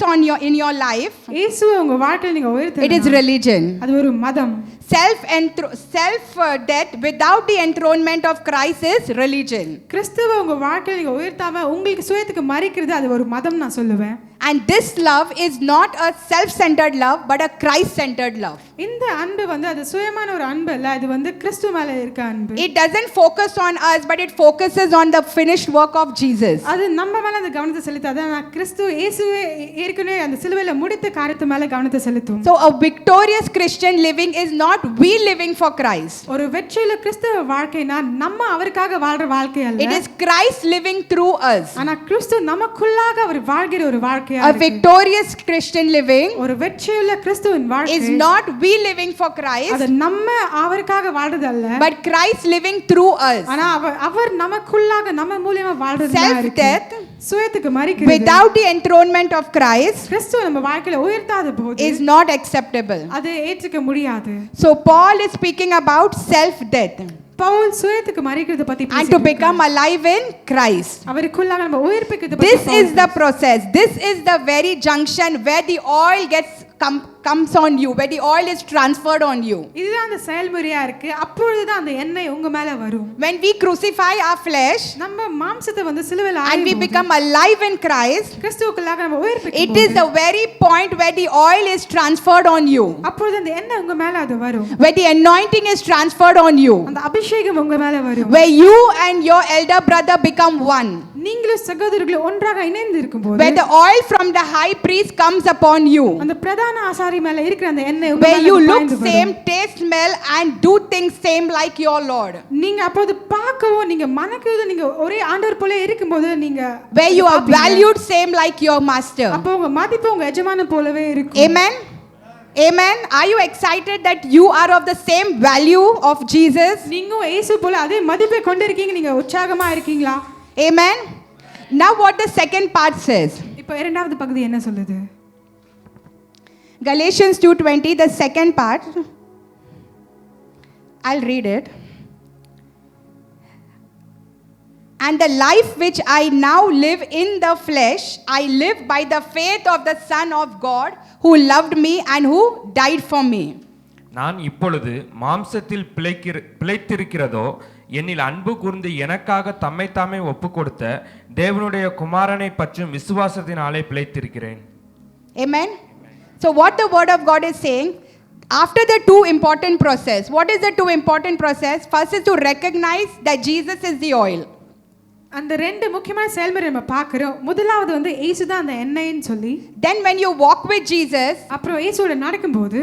S2: in your life,
S1: இயேசுவை உங்க வாழ்க்கையில நீங்க
S2: it
S1: உயர்த்தணும்.
S2: is religion.
S1: அது ஒரு மதம்.
S2: Self death without the enthronement of Christ is religion.
S1: கிறிஸ்துவை உங்க வாழ்க்கையில நீங்க உயர்த்தாம உங்களுக்கு சுயத்துக்கு மரிக்கிறது அது ஒரு மதம் நான் சொல்லுவேன்.
S2: And this love is not a self-centered love but a Christ-centered love.
S1: இந்த அன்பு வந்து அது சுயமான ஒரு அன்பு இல்ல, அது வந்து கிறிஸ்து மேல இருக்க அன்பு.
S2: It doesn't focus on us but it focuses on the finished work of Jesus.
S1: அது நம்ம மேல அந்த கவனத்தை செலுத்தாது, ஆனா கிறிஸ்து இயேசுவே ஏற்கனவே அந்த சிலுவையில முடித்த காரியத்து மேல கவனத்தை செலுத்தும்.
S2: So a victorious Christian living is not we living for Christ.
S1: ஒரு வெற்றியுள்ள கிறிஸ்தவ வாழ்க்கைனா நம்ம அவருக்காக வாழ்ற வாழ்க்கை அல்ல.
S2: It is Christ living through us.
S1: ஆனா கிறிஸ்து நமக்குள்ளாக அவர் வாழ்கிற ஒரு வாழ்க்கை.
S2: A victorious Christian living
S1: ஒரு வெற்றியுள்ள கிறிஸ்துவின் வாழ்க்கை
S2: is not we living for Christ
S1: அது நம்ம அவருக்காக வாழ்றது அல்ல,
S2: but Christ living through us.
S1: ஆனா அவர் நமக்குள்ளாக நம்ம மூலமா வாழ்றது
S2: Self death
S1: சுயத்துக்கு மரிக்கிறது
S2: without the enthronement of Christ
S1: கிறிஸ்து நம்ம வாழ்க்கையில உயர்த்தாத போது
S2: is not acceptable.
S1: அது ஏற்றுக்க முடியாது.
S2: So Paul is speaking about self death
S1: Pavul சுயத்துக்கு மரிக்கிறது பத்தி
S2: and to become alive in Christ.
S1: அவருக்குள்ளாக நம்ம உயிர்ப்பிக்கிறது பத்தி
S2: This is the process. This is the very junction where the oil comes on you, where the oil is transferred on you.
S1: இதுதான் அந்த செயல்முறையா இருக்கு. அப்பொழுது தான் அந்த எண்ணெய் உங்க மேல வரும்.
S2: When we crucify our flesh
S1: நம்ம மாம்சத்தை வந்து சிலுவையில
S2: and we become alive in Christ,
S1: கிறிஸ்துவுக்குள்ளாக நம்ம உயிர்ப்பிக்கும்
S2: it is the very point where the oil is transferred on you,
S1: அப்பொழுது அந்த எண்ணெய் உங்க மேல அது வரும்.
S2: where the anointing is transferred on you,
S1: அந்த அபிஷேகம் உங்க மேல வரும்.
S2: where you and your elder brother become one,
S1: நீங்களும் சகோதரர்களும் ஒன்றாக இணைந்து இருக்கும்போது
S2: where the oil from the high priest comes upon you,
S1: அந்த பிரதான ஆசாரி மேல இருக்கிற அந்த எண்ணெய் உங்க
S2: where
S1: மேல
S2: you look
S1: பாய்ந்து வரும்.
S2: same, taste, smell and do things same like your Lord,
S1: நீங்க அப்போது பார்க்கவும் நீங்க மனக்கவும் நீங்க ஒரே ஆண்டவர் போல இருக்கும்போது நீங்க
S2: where you are valued same like your master.
S1: அப்போ உங்க மதிப்பு உங்க எஜமானன் போலவே இருக்கும்.
S2: Amen. Amen. Are you excited that you are of the same value of Jesus?
S1: நீங்க இயேசு போல அதே மதிப்பை கொண்டிருக்கீங்க, நீங்க உற்சாகமா இருக்கீங்களா?
S2: Amen. Now what the second part says.
S1: இப்போ இரண்டாவது பகுதி என்ன சொல்லுது?
S2: Galatians 2:20, the second part. I'll read it. And the life which I now live in the flesh, I live by the faith of the Son of God who loved me and who died for me.
S3: நான் இப்பொழுது மாம்சத்தில் பிழைத்திருக்கிறதோ என்னில் அன்பு கூர்ந்து எனக்காக தம்மைத்தாமே ஒப்பு கொடுத்த தேவனுடைய குமாரனை பற்றும் விசுவாசத்தினாலே பிழைத்திருக்கிறேன்.
S2: Amen. So what the word of God is saying, after the two important process, what is the two important process? First is to recognize that Jesus is the oil.
S1: அந்த ரெண்டு முக்கியமான செயல்முறை நம்ம பார்க்கிறோம். முதலாவது வந்து இயேசு தான் அந்த எண்ணெய்ன்னு சொல்லி,
S2: Then when you walk with Jesus,
S1: அப்புறம் இயேசுவோட நடக்கும்போது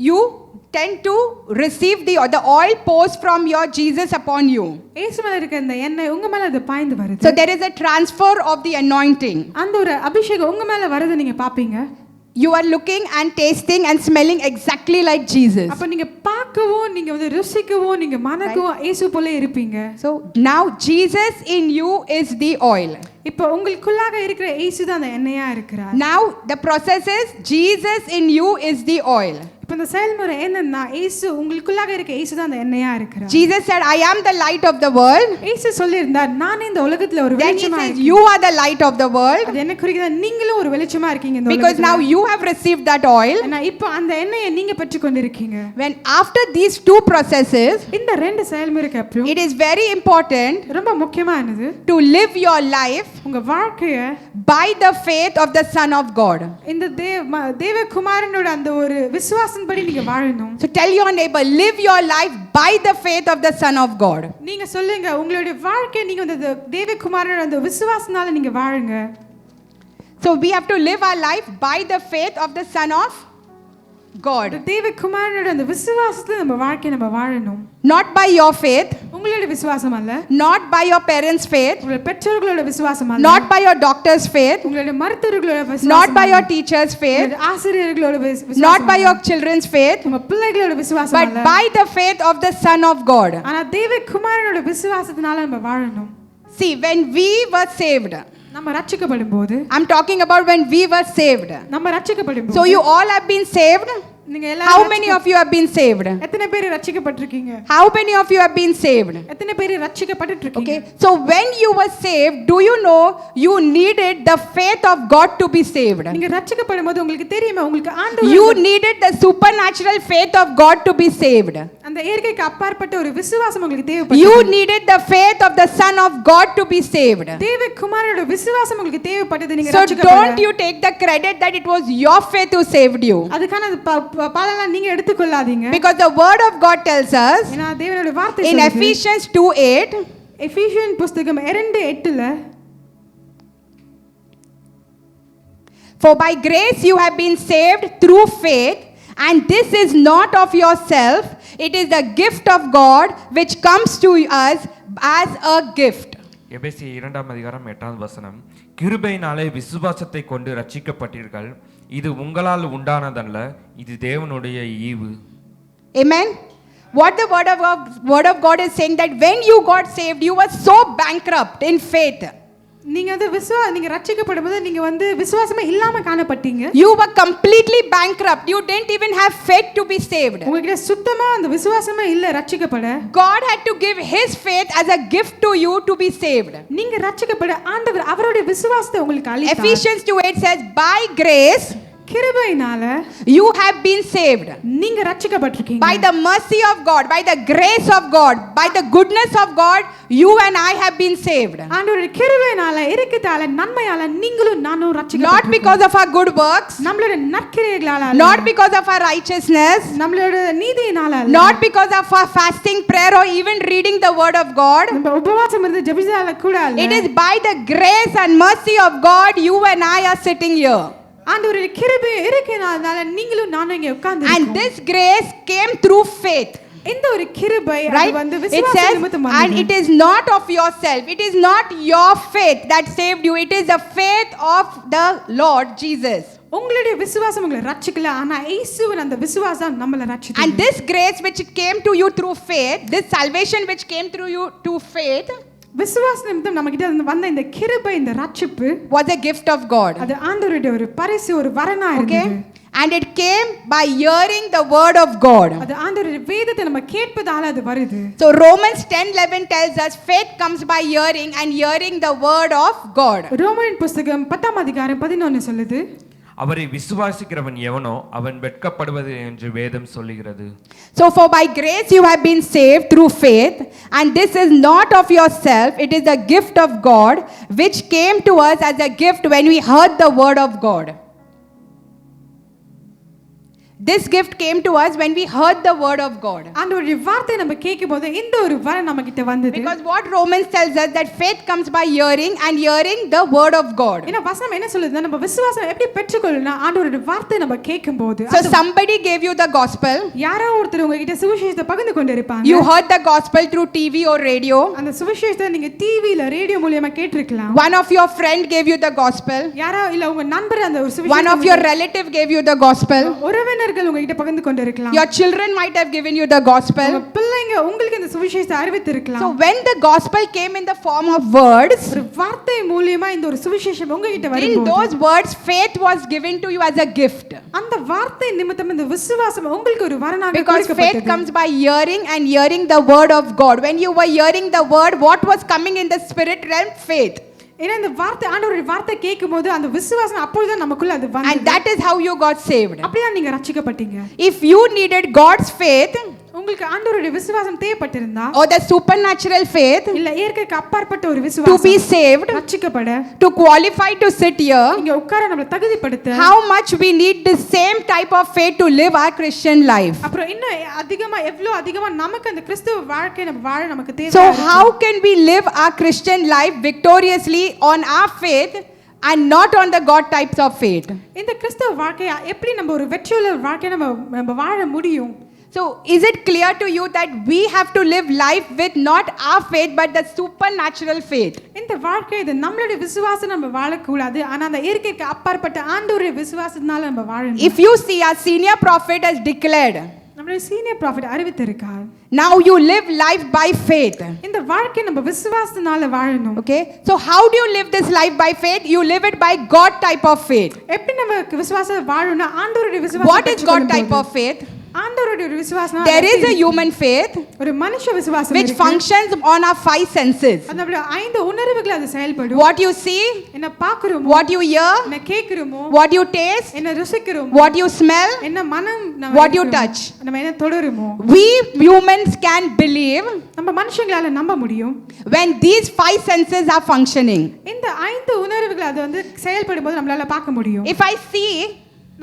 S2: you tend to receive the oil pours from your Jesus upon you.
S1: இயேசு மேல இருக்க அந்த எண்ணெய் உங்க மேல அது பாய்ந்து வருது.
S2: So there is a transfer of the anointing.
S1: அந்த ஒரு அபிஷேகம் உங்க மேல வரது நீங்க பாப்பீங்க.
S2: you are looking and tasting and smelling exactly like Jesus.
S1: அப்ப நீங்க பார்க்கவும் நீங்க வந்து ருசிக்கவும் நீங்க மணக்கவும் இயேசு போல இருப்பீங்க.
S2: So now Jesus in you is the oil.
S1: இப்போ உங்களுக்குள்ளாக இருக்கிற இயேசு தான் அந்த எண்ணெயா இருக்கிறார்.
S2: Now the process is Jesus in you is the oil.
S1: இப்போ இந்த செயல்முறை என்னன்னா இயேசு உங்களுக்குள்ளாக இருக்க இயேசு தான் அந்த எண்ணெயா இருக்கிறார்.
S2: Jesus said, I am the light of the world.
S1: இயேசு சொல்லியிருந்தார் நான் இந்த உலகத்துல ஒரு
S2: Then he
S1: வெளிச்சமா
S2: says,
S1: இருக்கேன்.
S2: you are the light of the world.
S1: அது என்ன குறிக்குது? நீங்களும் ஒரு வெளிச்சமா இருக்கீங்க இந்த
S2: Because
S1: உலகத்துல.
S2: now you have received that oil.
S1: ஏன்னா இப்போ அந்த எண்ணெயை நீங்க பெற்று கொண்டிருக்கீங்க.
S2: When after these two processes,
S1: இந்த ரெண்டு செயல்முறைக்கு அப்புறம்
S2: it is very important
S1: ரொம்ப முக்கியமானது
S2: to live your life
S1: உங்க வாழ்க்கைய
S2: by the faith of the Son of God.
S1: இந்த தேவகுமாரனோட அந்த ஒரு விசுவாசத்தின்படி நீங்க வாழணும்.
S2: So tell your neighbor, live your life by the faith of the Son of God.
S1: நீங்க சொல்லுங்க உங்களுடைய வாழ்க்கை நீங்க அந்த தேவகுமாரனோட அந்த விசுவாசனால நீங்க வாழுங்க.
S2: So we have to live our life by the faith of the Son of God.
S1: தேவகுமாரனோட அந்த விசுவாசத்துல நம்ம வாழ்க்கை நம்ம வாழணும்.
S2: Not by your faith,
S1: உங்களுடைய விசுவாசம் அல்ல.
S2: not by your parents' faith,
S1: உங்களுடைய பெற்றோர்களோட விசுவாசம் அல்ல.
S2: not by your doctor's faith,
S1: உங்களுடைய மருத்துவர்களோட விசுவாசம்
S2: not by
S1: அல்ல.
S2: your teacher's faith,
S1: உங்களுடைய ஆசிரியர்களோட விசுவாசம்
S2: not by
S1: அல்ல.
S2: your children's faith,
S1: உங்க பிள்ளைகளோட விசுவாசம்
S2: but
S1: அல்ல.
S2: by the faith of the Son of God.
S1: ஆனா தேவகுமாரனோட விசுவாசத்தினால நம்ம வாழணும்.
S2: See, when we were saved,
S1: நம்ம ரட்சிக்கப்படும் போது
S2: I'm talking about when we were saved.
S1: நம்ம ரட்சிக்கப்படும்
S2: So
S1: போது
S2: you all have been saved.
S1: நீங்க
S2: How
S1: எல்லாரும்
S2: many of you have been saved?
S1: எத்தனை பேர் ரட்சிக்கப்பட்டிருக்கீங்க?
S2: How many of you have been saved?
S1: எத்தனை பேர் ரட்சிக்கப்பட்டுட்டு இருக்கீங்க?
S2: Okay, so when you were saved, do you know you needed the faith of God to be saved?
S1: நீங்க ரட்சிக்கப்படும் போது உங்களுக்கு தெரியுமா உங்களுக்கு ஆண்டவர்
S2: You needed the supernatural faith of God to be saved.
S1: அந்த இயற்கைக்கு அப்பாற்பட்ட ஒரு விசுவாசம் உங்களுக்கு தேவைப்பட்டது.
S2: You needed the faith of the Son of God to be saved.
S1: தேவகுமாரனோட விசுவாசம் உங்களுக்கு தேவைப்பட்டது நீங்க
S2: So
S1: ரட்சிக்கப்பட.
S2: don't you take the credit that it was your faith who saved you.
S1: அதுக்கான பாலெல்லாம் நீங்க எடுத்துக்கொள்ளாதீங்க.
S2: Because the word of God tells us
S1: ஏன்னா தேவனுடைய வார்த்தை
S2: in
S1: சொல்லுது.
S2: Ephesians 2:8,
S1: எபேசியன் புத்தகம் 2:8ல
S2: for by grace you have been saved through faith, and this is not of yourself, it is the gift of God which comes to us as a gift.
S3: எபேசியர் 2:8 கிருபையினாலே விசுவாசத்தை கொண்டு ரட்சிக்கப்பட்டீர்கள், இது உங்களால் உண்டானதல்ல, இது தேவனுடைய ஈவு.
S2: Amen. What the word of God is saying, that when you got saved, you were so bankrupt in faith.
S1: நீங்க அந்த நீங்க ரட்சிக்கப்படும்போது நீங்க வந்து விசுவாசமே இல்லாம காணப்பட்டீங்க.
S2: You were completely bankrupt. You didn't even have faith to be saved.
S1: உங்ககிட்ட சுத்தமா அந்த விசுவாசமே இல்ல ரட்சிக்கப்பட.
S2: God had to give his faith as a gift to you to be saved.
S1: நீங்க ரட்சிக்கப்பட ஆண்டவர் அவருடைய விசுவாசத்தை உங்களுக்கு அளித்தார்.
S2: Ephesians 2:8 says, by grace
S1: கிருபையினால
S2: you have been saved.
S1: நீங்க ரட்சிக்கப்பட்டிருக்கீங்க.
S2: By the mercy of God, by the grace of God, by the goodness of God, you and I have been saved.
S1: ஆண்டவருடைய கிருபையினால இரக்கத்தால நன்மையால நீங்களும் நானும்
S2: Not
S1: ரட்சிக்கப்பட்டிருக்கோம்.
S2: because of our good works,
S1: நம்மளோட நற்கிரியைகளால அல்ல.
S2: not because of our righteousness,
S1: நம்மளோட நீதியினால அல்ல.
S2: not because of our fasting, prayer, or even reading the word of God.
S1: நம்ம உபவாசம் இருந்து ஜெபிச்சால கூட அல்ல.
S2: It is by the grace and mercy of God you and I are sitting here.
S1: ஆண்டவருடைய கிருபை இருக்கனால நீங்களும் நானும் இங்க உட்கார்ந்து
S2: And this grace came through faith.
S1: இந்த ஒரு கிருபை அது
S2: Right?
S1: வந்து
S2: It
S1: விசுவாச
S2: says,
S1: நிமித்தம்
S2: and it is not of yourself. It is not your faith that saved you. It is the faith of the Lord Jesus.
S1: உங்களுடைய விசுவாசம் உங்களை ரட்சிக்கல ஆனா இயேசுவின் அந்த விசுவாசம் நம்மள ரட்சித்தது.
S2: And this grace which came to you through faith, this salvation which came through you to faith,
S1: விசுவாச நிமித்தம் நம்ம கிட்ட வந்த இந்த கிருபை இந்த ரட்சிப்பு
S2: was a gift of God.
S1: அது ஆண்டவருடைய ஒரு பரிசு ஒரு வரனா இருந்தது.
S2: Okay? And it came by hearing the word of God.
S1: அது ஆண்டவருடைய வேதத்தை நம்ம கேட்பதால அது வருது.
S2: So Romans 10:11 tells us faith comes by hearing, and hearing the word of God.
S1: Roman புத்தகம் 10:11 சொல்லுது,
S3: அவரை விசுவாசிக்கிறவன் எவனோ அவன் வெட்கப்படுவது என்று வேதம் சொல்லுகிறது.
S2: So for by grace you have been saved through faith, and this is not of yourself, it is the gift of God which came to us as a gift when we heard the word of God. This gift came to us when we heard the word of God.
S1: ஆண்டவருடைய வார்த்தையை நம்ம கேட்கும்போது இந்த ஒரு வரம் நம்ம கிட்ட வந்தது.
S2: Because what Romans tells us that faith comes by hearing and hearing the word of God.
S1: ஏன்னா வசனம் என்ன சொல்லுதுன்னா நம்ம விசுவாசம் எப்படி பெற்றுக்கொள்ளணும்னா ஆண்டவருடைய வார்த்தையை நம்ம கேட்கும்போது
S2: So somebody gave you the gospel.
S1: யாரோ ஒருத்தர் உங்ககிட்ட சுவிசேஷத்தை பகிர்ந்து கொண்டு இருப்பாங்க.
S2: You heard the gospel through TV or radio.
S1: அந்த சுவிசேஷத்தை நீங்க டிவில ரேடியோ மூலமா கேட்டிருக்கலாம்.
S2: One of your friend gave you the gospel.
S1: யாரோ இல்ல உங்க நண்பர் அந்த ஒரு சுவிசேஷத்தை
S2: One of your relative gave you the gospel.
S1: உறவினர்கள் உங்ககிட்ட பகிர்ந்து கொண்டு இருக்கலாம்.
S2: Your children might have given you the gospel.
S1: உங்க பிள்ளைங்க உங்களுக்கு இந்த சுவிசேஷத்தை அறிவித்திருக்கலாம்.
S2: So when the gospel came in the form of words,
S1: ஒரு வார்த்தை மூலமா இந்த ஒரு சுவிசேஷம் உங்ககிட்ட
S2: in
S1: வரும்போது
S2: those words faith was given to you as a gift.
S1: அந்த வார்த்தை நிமித்தம் இந்த விசுவாசம் உங்களுக்கு ஒரு வரனாக
S2: Because faith
S1: கொடுக்கப்பட்டது.
S2: comes by hearing and hearing the word of God. When you were hearing the word, what was coming in the spirit realm? Faith.
S1: ஏன்னா இந்த வார்த்தை ஆண்டவருடைய வார்த்தை கேட்கும்போது அந்த விசுவாசம் அப்பொழுதுதான் நமக்குள்ள அது
S2: And
S1: வந்தது.
S2: that is how you got saved.
S1: அப்படிதான் நீங்க ரட்சிக்கப்பட்டீங்க.
S2: If you needed God's faith
S1: உங்களுக்கு ஆண்டவருடைய விசுவாசம் தேவைப்பட்டிருந்தா
S2: or the supernatural faith
S1: இல்ல இயற்கைக்கு அப்பாற்பட்ட ஒரு
S2: to be
S1: விசுவாசம்
S2: saved,
S1: ரட்சிக்கப்பட
S2: to qualify to sit here,
S1: இங்க உட்கார நம்மள தகுதிப்படுத்த
S2: how much we need the same type of faith to live our Christian life.
S1: அப்புறம் இன்னும் அதிகமா எவ்வளவு அதிகமா நமக்கு அந்த கிறிஸ்துவ வாழ்க்கை நம்ம வாழ நமக்கு தேவை.
S2: So how can we live our Christian life victoriously on our faith and not on the God types of faith?
S1: இந்த கிறிஸ்துவ வாழ்க்கையை எப்படி நம்ம ஒரு வெற்றியுள்ள வாழ்க்கையை நம்ம வாழ முடியும்?
S2: So is it clear to you that we have to live life with not our faith but the supernatural faith?
S1: இந்த வாழ்க்கை இது நம்மளுடைய விசுவாசம் நம்ம வாழக்கூடாது ஆனா அந்த இயற்கைக்கு அப்பாற்பட்ட ஆண்டவருடைய விசுவாசத்தினால நம்ம வாழணும்.
S2: If you see, our senior prophet has declared,
S1: நம்மளுடைய சீனியர் ப்ராஃபட் அறிவித்திருக்கார்.
S2: now you live life by faith.
S1: இந்த வாழ்க்கை நம்ம விசுவாசத்தினால வாழணும்.
S2: Okay, so how do you live this life by faith? You live it by God type of faith.
S1: எப்படி நம்ம விசுவாசம் வாழணும்னா ஆண்டவருடைய விசுவாசம்.
S2: What is God type of faith?
S1: ஆண்டவருடைய விசுவாசம்.
S2: There is a human faith
S1: ஒரு மனுஷ விசுவாசம்
S2: which
S1: இருக்கு.
S2: functions on our five senses.
S1: அது நம்மளுடைய ஐந்து உணர்வுகள் அது செயல்படும்.
S2: What you see,
S1: என்ன பார்க்கறோமோ,
S2: what you hear,
S1: என்ன கேட்கிறோமோ,
S2: what you taste,
S1: என்ன ருசிக்கிறோமோ,
S2: what you smell,
S1: என்ன மனம்
S2: what you touch.
S1: நம்ம என்ன தொடருமோ.
S2: We humans can believe
S1: நம்ம மனுஷங்களால நம்ப முடியும்.
S2: when these five senses are functioning.
S1: இந்த ஐந்து உணர்வுகள் அது வந்து செயல்படும் போது நம்மளால பார்க்க முடியும்.
S2: If I see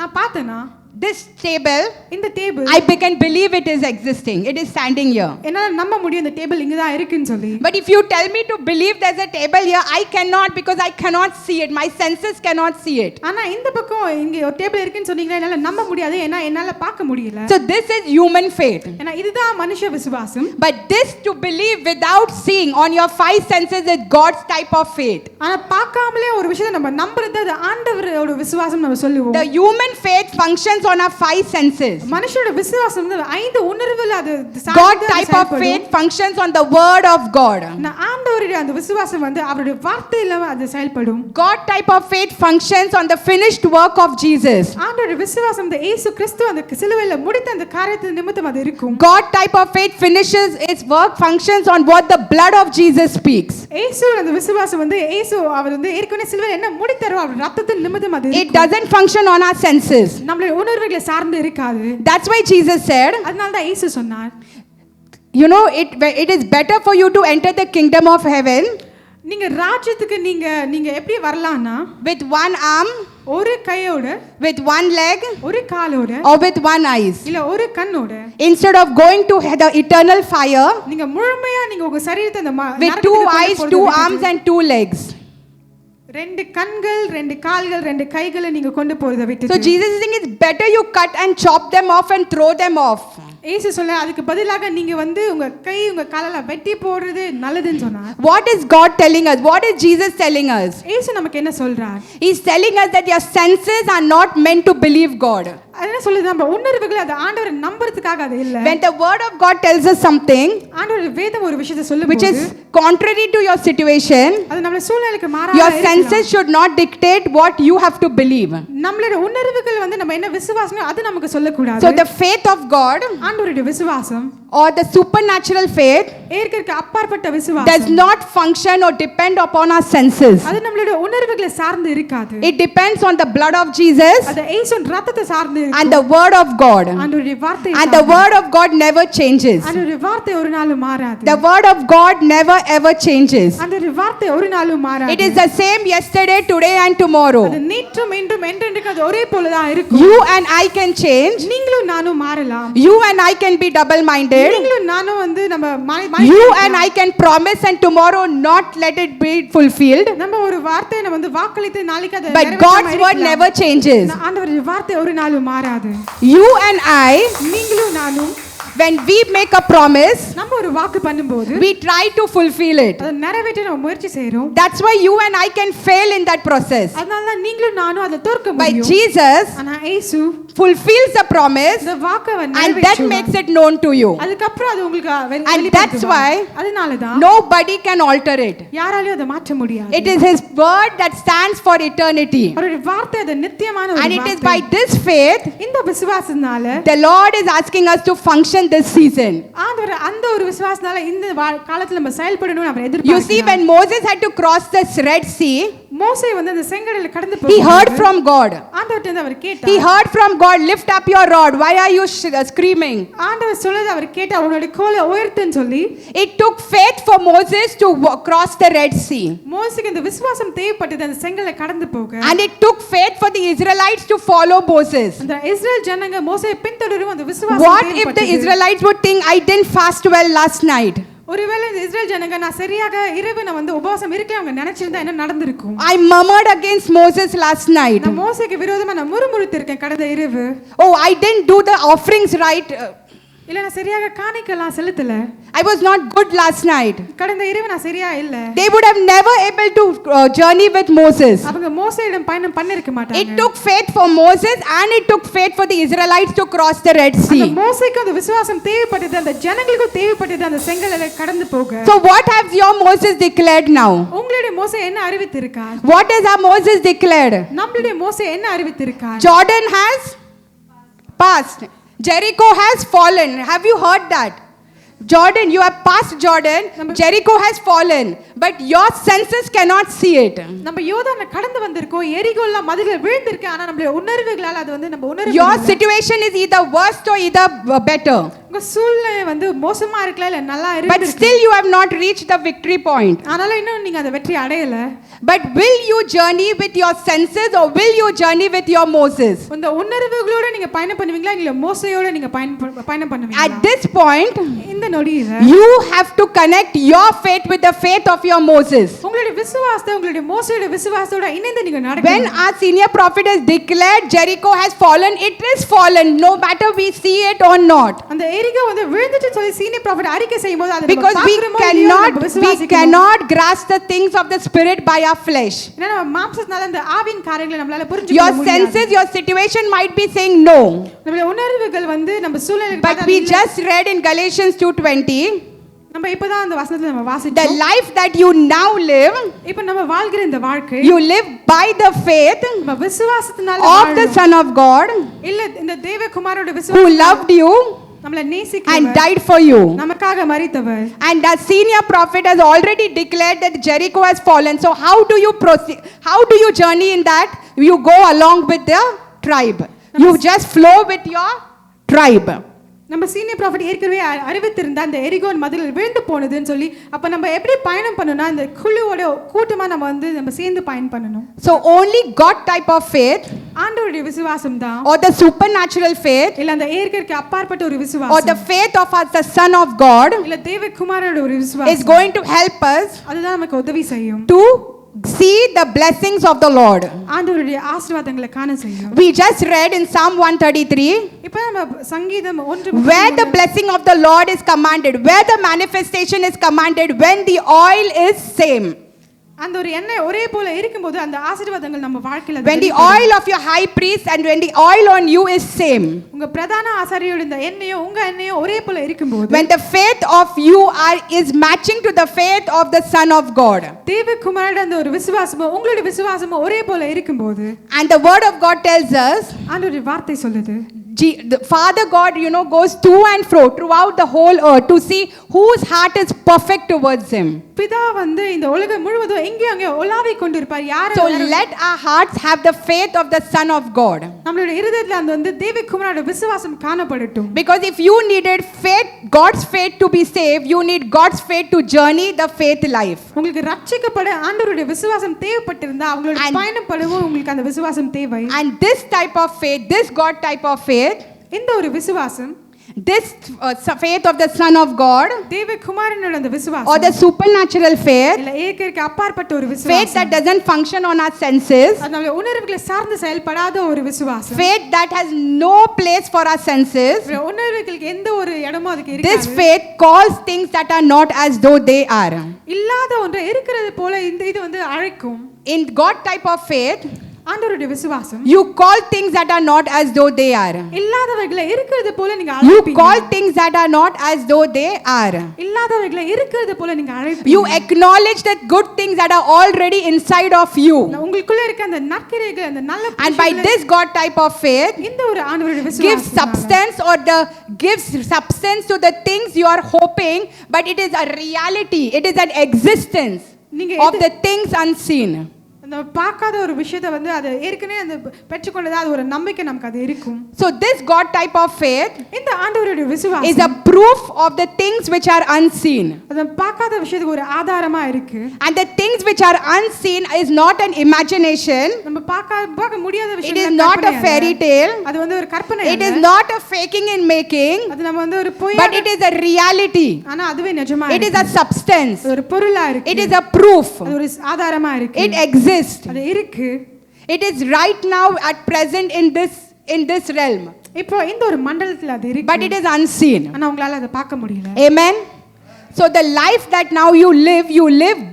S1: நான் பார்த்தேனா
S2: this table,
S1: இந்த table
S2: I can believe it is existing. It is standing here.
S1: என்னால நம்ப முடியும் இந்த டேபிள் இங்க தான் இருக்குன்னு சொல்லி.
S2: But if you tell me to believe there's a table here, I cannot because I cannot see it. My senses cannot see it.
S1: ஆனா இந்த பக்கம் இங்க ஒரு டேபிள் இருக்குன்னு சொன்னீங்கன்னா என்னால நம்ப முடியாது ஏன்னா என்னால பார்க்க முடியல.
S2: So this is human faith.
S1: ஏன்னா இதுதான் மனுஷ விசுவாசம்.
S2: But this to believe without seeing on your five senses is God's type of faith.
S1: ஆனா பார்க்காமலே ஒரு விஷயத்தை நம்ம நம்புறது அது ஆண்டவரோட விசுவாசம் நம்ம சொல்லுவோம்.
S2: The human faith functions on our five senses.
S1: மனுஷனோட விசுவாசம் வந்து ஐந்து உணர்வுகள் அது
S2: God type of faith functions on the word of God.
S1: ஆண்டவருடைய அந்த விசுவாசம் வந்து அவருடைய வார்த்தையில அது செயல்படும்.
S2: God type of faith functions on the finished work of Jesus.
S1: ஆண்டவருடைய விசுவாசம் அந்த இயேசு கிறிஸ்து அந்த சிலுவையில முடித்த அந்த காரியத்தின் நிமித்தம் அது இருக்கும்.
S2: God type of faith finishes its work functions on what the blood of Jesus speaks.
S1: இயேசு அந்த விசுவாசம் வந்து இயேசு அவர் வந்து ஏற்கனவே சிலுவையில என்ன முடித்தாரோ அவர் ரத்தத்தின் நிமித்தம் அது
S2: It doesn't function on our senses.
S1: நம்மளுடைய உணர்வுகளை சார்ந்து இருக்காது.
S2: That's why Jesus said,
S1: அதனால தான் இயேசு சொன்னார்,
S2: you know, it is better for you to enter the kingdom of heaven
S1: நீங்க ராஜ்யத்துக்கு நீங்க எப்படி வரலாம்னா
S2: with one arm,
S1: ஒரு கையோட,
S2: with one leg,
S1: ஒரு காலோட,
S2: or with one eyes,
S1: இல்ல ஒரு கண்ணோட,
S2: instead of going to the eternal fire
S1: நீங்க முழுமையா நீங்க உங்க சரீரத்தை அந்த
S2: with two eyes, two arms and two legs.
S1: ரெண்டு கண்கள், ரெண்டு கால்கள், ரெண்டு கைகளை நீங்க கொண்டு போறதை விட்டு.
S2: So Jesus is saying it's better you cut and chop them off and throw them off.
S1: இயேசு சொல்ல அதுக்கு பதிலாக நீங்க வந்து உங்க கை உங்க காலால வெட்டி போடுறது நல்லதுன்னு சொன்னார்.
S2: What is God telling us? What is Jesus telling us?
S1: இயேசு நமக்கு என்ன சொல்றார்?
S2: He's telling us that your senses are not meant to believe God.
S1: அது என்ன சொல்லுது? நம்ம உணர்வுகள் அது ஆண்டவரை நம்புறதுக்காக அது இல்ல.
S2: When the word of God tells us something
S1: ஆண்டவருடைய வேதம் ஒரு விஷயத்தை சொல்லும்போது
S2: which is contrary to your situation,
S1: அது நம்ம சூழ்நிலைக்கு மாறாக
S2: your senses should not dictate what you have to believe.
S1: நம்மளுடைய உணர்வுகள் வந்து நம்ம என்ன விசுவாசமோ அது நமக்கு சொல்லக்கூடாது.
S2: So the faith of God
S1: ஆண்டவருடைய விசுவாசம்
S2: or the supernatural faith
S1: ஏற்கனவே அப்பாற்பட்ட
S2: does
S1: விசுவாசம்
S2: not function or depend upon our senses.
S1: அது நம்மளுடைய உணர்வுகளை சார்ந்து இருக்காது.
S2: It depends on the blood of Jesus
S1: அது இயேசுவின் இரத்தத்தை சார்ந்து இருக்கு.
S2: and the word of God.
S1: ஆண்டவருடைய வார்த்தை
S2: And the word of God never changes.
S1: ஆண்டவருடைய வார்த்தை ஒரு நாளும் மாறாது.
S2: The word of God never ever changes.
S1: ஆண்டவருடைய வார்த்தை வார்த்தை ஒரு நாளும் மாறாது.
S2: It is the same yesterday, today and tomorrow.
S1: அது நேற்றும் இன்றும் என்றென்றைக்கும் அது ஒரே போல தான் இருக்கும்.
S2: You and I can change.
S1: நீங்களும் நானும் மாறலாம்.
S2: You and I can be double minded.
S1: நீங்களும் நானும் வந்து நம்ம
S2: You and I can promise and tomorrow not let it be fulfilled.
S1: நம்ம ஒரு வார்த்தையை நம்ம வந்து வாக்களித்து நாளைக்கு அது
S2: But God's word never changes.
S1: ஆண்டவருடைய வார்த்தை ஒரு நாளும் மாறாது.
S2: You and I,
S1: நீங்களும் நானும்
S2: when we make a promise,
S1: நம்ம ஒரு வாக்கு பண்ணும்போது
S2: we try to fulfill it.
S1: அதை நிறைவேற்ற நம்ம முயற்சி செய்றோம்.
S2: That's why you and I can fail in that process.
S1: அதனால தான் நீங்களும் நானும் அதை தோற்க
S2: But
S1: முடியும்.
S2: Jesus
S1: ஆனா இயேசு
S2: fulfills the promise
S1: இந்த வாக்கை
S2: and that
S1: நிறைவேற்றுவார்.
S2: makes it known to you.
S1: அதுக்கப்புறம் அது உங்களுக்கு
S2: And that's why
S1: அதனால தான்
S2: nobody can alter it.
S1: யாராலையும் அதை மாற்ற முடியாது.
S2: It is His word that stands for eternity.
S1: அவருடைய வார்த்தை அது நித்தியமான ஒரு
S2: And it is
S1: வார்த்தை.
S2: by this faith
S1: இந்த விசுவாசத்தினால
S2: the Lord is asking us to function this season.
S1: ஆண்டவர் அந்த ஒரு விசுவாசத்தினால இந்த காலத்துல நம்ம செயல்படணும்னு அவர்
S2: You see,
S1: எதிர்பார்க்கிறார்.
S2: when Moses had to cross the Red Sea,
S1: மோசே வந்து அந்த செங்கடலை கடந்து
S2: he heard
S1: போகும்போது
S2: from God.
S1: ஆண்டவர்ட்ட இருந்து அவர்
S2: He
S1: கேட்டார்.
S2: heard from God, lift up your rod. Why are you screaming?
S1: ஆண்டவர் சொல்லுது அவர் கேட்டா உன்னுடைய கோலை உயர்த்துன்னு சொல்லி.
S2: It took faith for Moses to cross the Red Sea.
S1: மோசேக்கு இந்த விசுவாசம் தேவைப்பட்டது அந்த செங்கடலை கடந்து போக.
S2: And it took faith for the Israelites to follow Moses.
S1: அந்த இஸ்ரேல் ஜனங்க மோசேயை பின்தொடரும் அந்த விசுவாசம்
S2: What if the
S1: தேவைப்பட்டது.
S2: Israelites would think, I didn't fast well last night?
S1: ஒருவேளை இந்த இஸ்ரேல் ஜனங்க நான் சரியாக இரவு நான் வந்து உபவாசம் இருக்கேன் அவங்க நினைச்சிருந்தா என்ன நடந்திருக்கும்?
S2: I murmured against Moses last night.
S1: நான் மோசேக்கு விரோதமா நான் முறுமுறுத்திருக்கேன் கடந்த இரவு.
S2: Oh, I didn't do the offerings right.
S1: இல்ல நான் சரியாக காணிக்கலாம் செலுத்தல.
S2: I was not good last night.
S1: கடந்த இரவு நான் சரியா இல்ல.
S2: They would have never able to journey with Moses.
S1: அவங்க மோசேயிடம் பயணம் பண்ணிருக்க மாட்டாங்க.
S2: It took faith for Moses and it took faith for the Israelites to cross the Red Sea.
S1: அந்த மோசேக்கு அந்த விசுவாசம் தேவைப்பட்டது அந்த ஜனங்களுக்கு தேவைப்பட்டது அந்த செங்கடலை கடந்து போக.
S2: So what has your Moses declared now?
S1: உங்களுடைய மோசே என்ன அறிவித்திருக்கார்?
S2: What has our Moses declared?
S1: நம்மளுடைய மோசே என்ன அறிவித்திருக்கார்?
S2: Jordan has passed. Jericho has fallen. Have you heard that? Jordan, you have passed Jordan. Jericho has fallen. But your senses cannot see it.
S1: நம்ம யோர்தானை கடந்து வந்திருக்கோம். எரிகோலாம் மதில்கள் விழுந்திருக்கு. ஆனா நம்மளுடைய உணர்வுகளால அது வந்து நம்ம உணர
S2: Your situation is either worst or either better.
S1: உங்க சூழ்நிலை வந்து மோசமா இருக்கலாம் இல்ல நல்லா
S2: But
S1: இருக்கு.
S2: still you have not reached the victory point.
S1: ஆனால இன்னும் நீங்க அந்த வெற்றி அடையல.
S2: But will you journey with your senses or will you journey with your Moses?
S1: அந்த உணர்வுகளோட நீங்க பயணம் பண்ணுவீங்களா இல்ல மோசேயோட நீங்க பயணம் பண்ணுவீங்களா?
S2: At this point,
S1: இந்த நொடியில
S2: you have to connect your faith with the faith of your Moses.
S1: உங்களுடைய விசுவாசத்தை உங்களுடைய மோசேயோட விசுவாசத்தோட இணைந்து நீங்க
S2: When
S1: நடக்கணும்.
S2: our senior prophet has declared Jericho has fallen, it is fallen no matter we see it or not.
S1: அந்த எரிகோ வந்து விழுந்துட்டு சொல்லி சீனியர் ப்ராஃபட் அறிக்கை செய்யும்போது அது
S2: Because we cannot grasp the things of the spirit by our flesh.
S1: ஏன்னா நம்ம மாம்சத்தினால அந்த ஆவியின் காரியங்களை நம்மளால புரிஞ்சுக்க
S2: Your
S1: முடியாது.
S2: senses, your situation might be saying no.
S1: நம்மளுடைய உணர்வுகள் வந்து நம்ம சூழ்நிலைக்கு
S2: But we just read in Galatians 2:20,
S1: நம்ம இப்பதான் அந்த வசனத்துல நம்ம
S2: the
S1: வாசிச்சோம்.
S2: life that you now live,
S1: இப்போ நம்ம வாழ்கிற இந்த வாழ்க்கை
S2: you live by the faith
S1: நம்ம விசுவாசத்தினால
S2: of the
S1: வாழ்றோம்.
S2: Son of God
S1: இல்ல இந்த தேவகுமாரனோட
S2: who
S1: விசுவாசம்
S2: loved you
S1: நம்மள
S2: and
S1: நேசிக்கிறவர்
S2: died for you.
S1: நமக்காக மரித்தவர்.
S2: And the senior prophet has already declared that Jericho has fallen. So how do you proceed? How do you journey in that? You go along with the tribe. You just flow with your tribe.
S1: நம்ம senior prophet ஏற்கனவே அறிவித்திருந்த அந்த எரிகோன் மதில் விழுந்து போனதுன்னு சொல்லி அப்ப நம்ம எப்படி பயணம் பண்ணனும்னா இந்த குழுவோட கூட்டமா நம்ம வந்து நம்ம சேர்ந்து பயணம் பண்ணனும்.
S2: So only God type of faith
S1: ஆண்டவருடைய விசுவாசம் தான்
S2: or the supernatural faith
S1: இல்ல அந்த இயற்கைக்கு அப்பாற்பட்ட ஒரு
S2: or
S1: விசுவாசம்
S2: the faith of us, the Son of God,
S1: இல்ல தேவகுமாரனோட ஒரு
S2: is
S1: விசுவாசம்
S2: going to help us
S1: அதுதான் நமக்கு உதவி செய்யும்.
S2: to see the blessings of the Lord.
S1: ஆண்டவருடைய ஆசீர்வாதங்களை காண செய்யும்.
S2: We just read in Psalm 133
S1: இப்போ நம்ம சங்கீதம் 1
S2: where the blessing of the Lord is commanded, where the manifestation is commanded, when the oil is same.
S1: அந்த ஒரு எண்ணெய் ஒரே போல இருக்கும்போது அந்த ஆசீர்வாதங்கள் நம்ம வாழ்க்கையில
S2: When the oil of your high priest and when the oil on you is same.
S1: உங்க பிரதான ஆசாரியோட இந்த எண்ணெயோ உங்க எண்ணெயோ ஒரே போல இருக்கும்போது
S2: When the faith of you is matching to the faith of the Son of God.
S1: தேவகுமாரனோட அந்த ஒரு விசுவாசமோ உங்களுடைய விசுவாசமோ ஒரே போல இருக்கும்போது
S2: And the word of God tells us
S1: ஆண்டவருடைய வார்த்தை சொல்லுது
S2: the Father God, goes to and fro throughout the whole earth to see whose heart is perfect towards him.
S1: பிதா வந்து இந்த உலகம் முழுவதும் எங்கேயும் அங்கே உலாவிக் கொண்டிருப்பார். யாரை
S2: So let our hearts have the faith of the Son of God.
S1: நம்மளுடைய இருதயத்துல அந்த வந்து தேவகுமாரோட விசுவாசம் காணப்படட்டும்.
S2: Because if you needed faith, God's faith to be saved, you need God's faith to journey the faith life.
S1: உங்களுக்கு ரட்சிக்கப்பட ஆண்டவருடைய விசுவாசம் தேவைப்பட்டிருந்தா அவங்களோட
S2: And-
S1: பயணப்படவும் உங்களுக்கு அந்த விசுவாசம் தேவை.
S2: And this type of faith, this God type of faith,
S1: இந்த ஒரு விசுவாசம்,
S2: this faith of the Son of God,
S1: தேவகுமாரனோட அந்த
S2: or
S1: விசுவாசம்
S2: the supernatural faith,
S1: இல்ல இயற்கைக்கு அப்பாற்பட்ட ஒரு
S2: faith
S1: விசுவாசம்,
S2: that doesn't function on our senses,
S1: அது நம்மளுடைய உணர்வுகளை சார்ந்து செயல்படாத ஒரு விசுவாசம்,
S2: faith that has no place for our senses,
S1: நம்மளுடைய உணர்வுகளுக்கு எந்த ஒரு இடமும் அதுக்கு
S2: this
S1: இருக்காது.
S2: faith calls things that are not as though they are.
S1: இல்லாத ஒன்று இருக்கிறது போல இந்த இது வந்து அழைக்கும்.
S2: In God type of faith,
S1: ஆண்டவருடைய விசுவாசம்
S2: you call things that are not as though they are.
S1: இல்லாதவைகளை இருக்கிறது போல நீங்க
S2: You
S1: அழைப்பீங்க.
S2: call things that are not as though they are.
S1: இல்லாதவைகளை இருக்கிறது போல நீங்க அழைப்பீங்க.
S2: You acknowledge that good things that are already inside of you.
S1: உங்களுக்குள்ள இருக்க அந்த நற்கிரைகள், அந்த நல்ல
S2: And by
S1: விஷயங்களை
S2: this God type of faith,
S1: இந்த ஒரு ஆண்டவருடைய
S2: gives
S1: விசுவாசம்
S2: substance or the gives substance to the things you are hoping, but it is a reality. It is an existence
S1: நீங்க
S2: of the things unseen.
S1: அந்த பார்க்காத ஒரு விஷயத்தை வந்து அது ஏற்கனவே அந்த பெற்றுக்கொண்டதா அது ஒரு நம்பிக்கை நமக்கு அது இருக்கும்.
S2: So this God type of faith
S1: இந்த ஆண்டவருடைய
S2: is
S1: விசுவாசம்
S2: a proof of the things which are unseen.
S1: அது பார்க்காத விஷயத்துக்கு ஒரு ஆதாரமா இருக்கு.
S2: And the things which are unseen is not an imagination.
S1: நம்ம பார்க்க முடியாத
S2: It
S1: விஷயம்
S2: is not a fairy tale.
S1: அது வந்து ஒரு கற்பனை
S2: It
S1: அல்ல.
S2: is not a faking and making,
S1: அது நம்ம வந்து ஒரு பொய்,
S2: but it is a reality.
S1: ஆனா அதுவே நிஜமா
S2: It is
S1: இருக்கு.
S2: a substance.
S1: அது ஒரு பொருளா இருக்கு.
S2: It is a proof.
S1: அது ஒரு ஆதாரமா இருக்கு.
S2: It exists.
S1: அது இருக்கு.
S2: It is right now at present in this realm,
S1: இப்போ இந்த ஒரு மண்டலத்துல அது இருக்கு.
S2: but it is unseen.
S1: ஆனா உங்களால அதை பார்க்க முடியல.
S2: Amen. So the life that now you live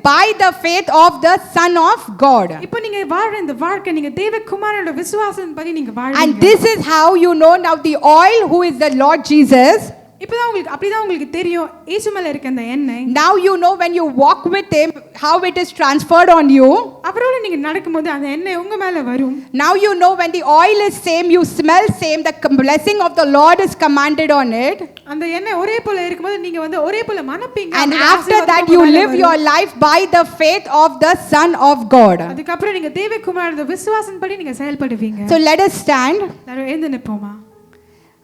S2: by the faith of the Son of God.
S1: இப்போ நீங்க வாழ்ற இந்த வாழ்க்கை நீங்க தேவகுமாரனோட விசுவாசம் படி நீங்க
S2: And
S1: வாழ்றீங்க.
S2: this is how you know now the oil who is the Lord Jesus.
S1: இப்போதான் உங்களுக்கு அப்படிதான் உங்களுக்கு தெரியும் இயேசு மேல இருக்க அந்த எண்ணெய்.
S2: Now you know when you walk with him how it is transferred on you.
S1: அவரோட நீங்க நடக்கும்போது அந்த எண்ணெய் உங்க மேல வரும்.
S2: Now you know when the oil is same, you smell same, the blessing of the Lord is commanded on it.
S1: அந்த எண்ணெய் ஒரே போல இருக்கும்போது நீங்க வந்து ஒரே போல மணப்பீங்க.
S2: And
S1: அந்த
S2: after
S1: ஆசீர்வாதம்
S2: that
S1: உங்க
S2: you
S1: மேல
S2: live
S1: வரும்.
S2: your life by the faith of the Son of God.
S1: அதுக்கு அப்புறம் நீங்க தேவகுமாரனோட விசுவாசம் படி நீங்க செயல்படுவீங்க.
S2: So let us stand
S1: எல்லாரும் எழுந்து நிப்போமா?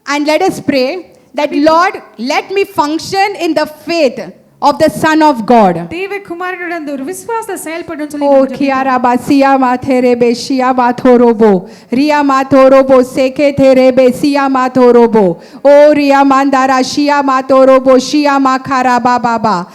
S2: and let us pray that Lord, let me function in the faith of the Son of God.
S1: தேவகுமாரனோட அந்த ஒரு விசுவாசத்தை செயல்படணும்னு சொல்லி
S2: Oh,
S1: நம்ம ஜெபிப்போம்.
S2: Kiara Basia Matherebe Shia Mathorobo, Ria Mathorobo Seke Therebe Sia Mathorobo, Oh Ria Mandara Shia Mathorobo Shia Makara Baba.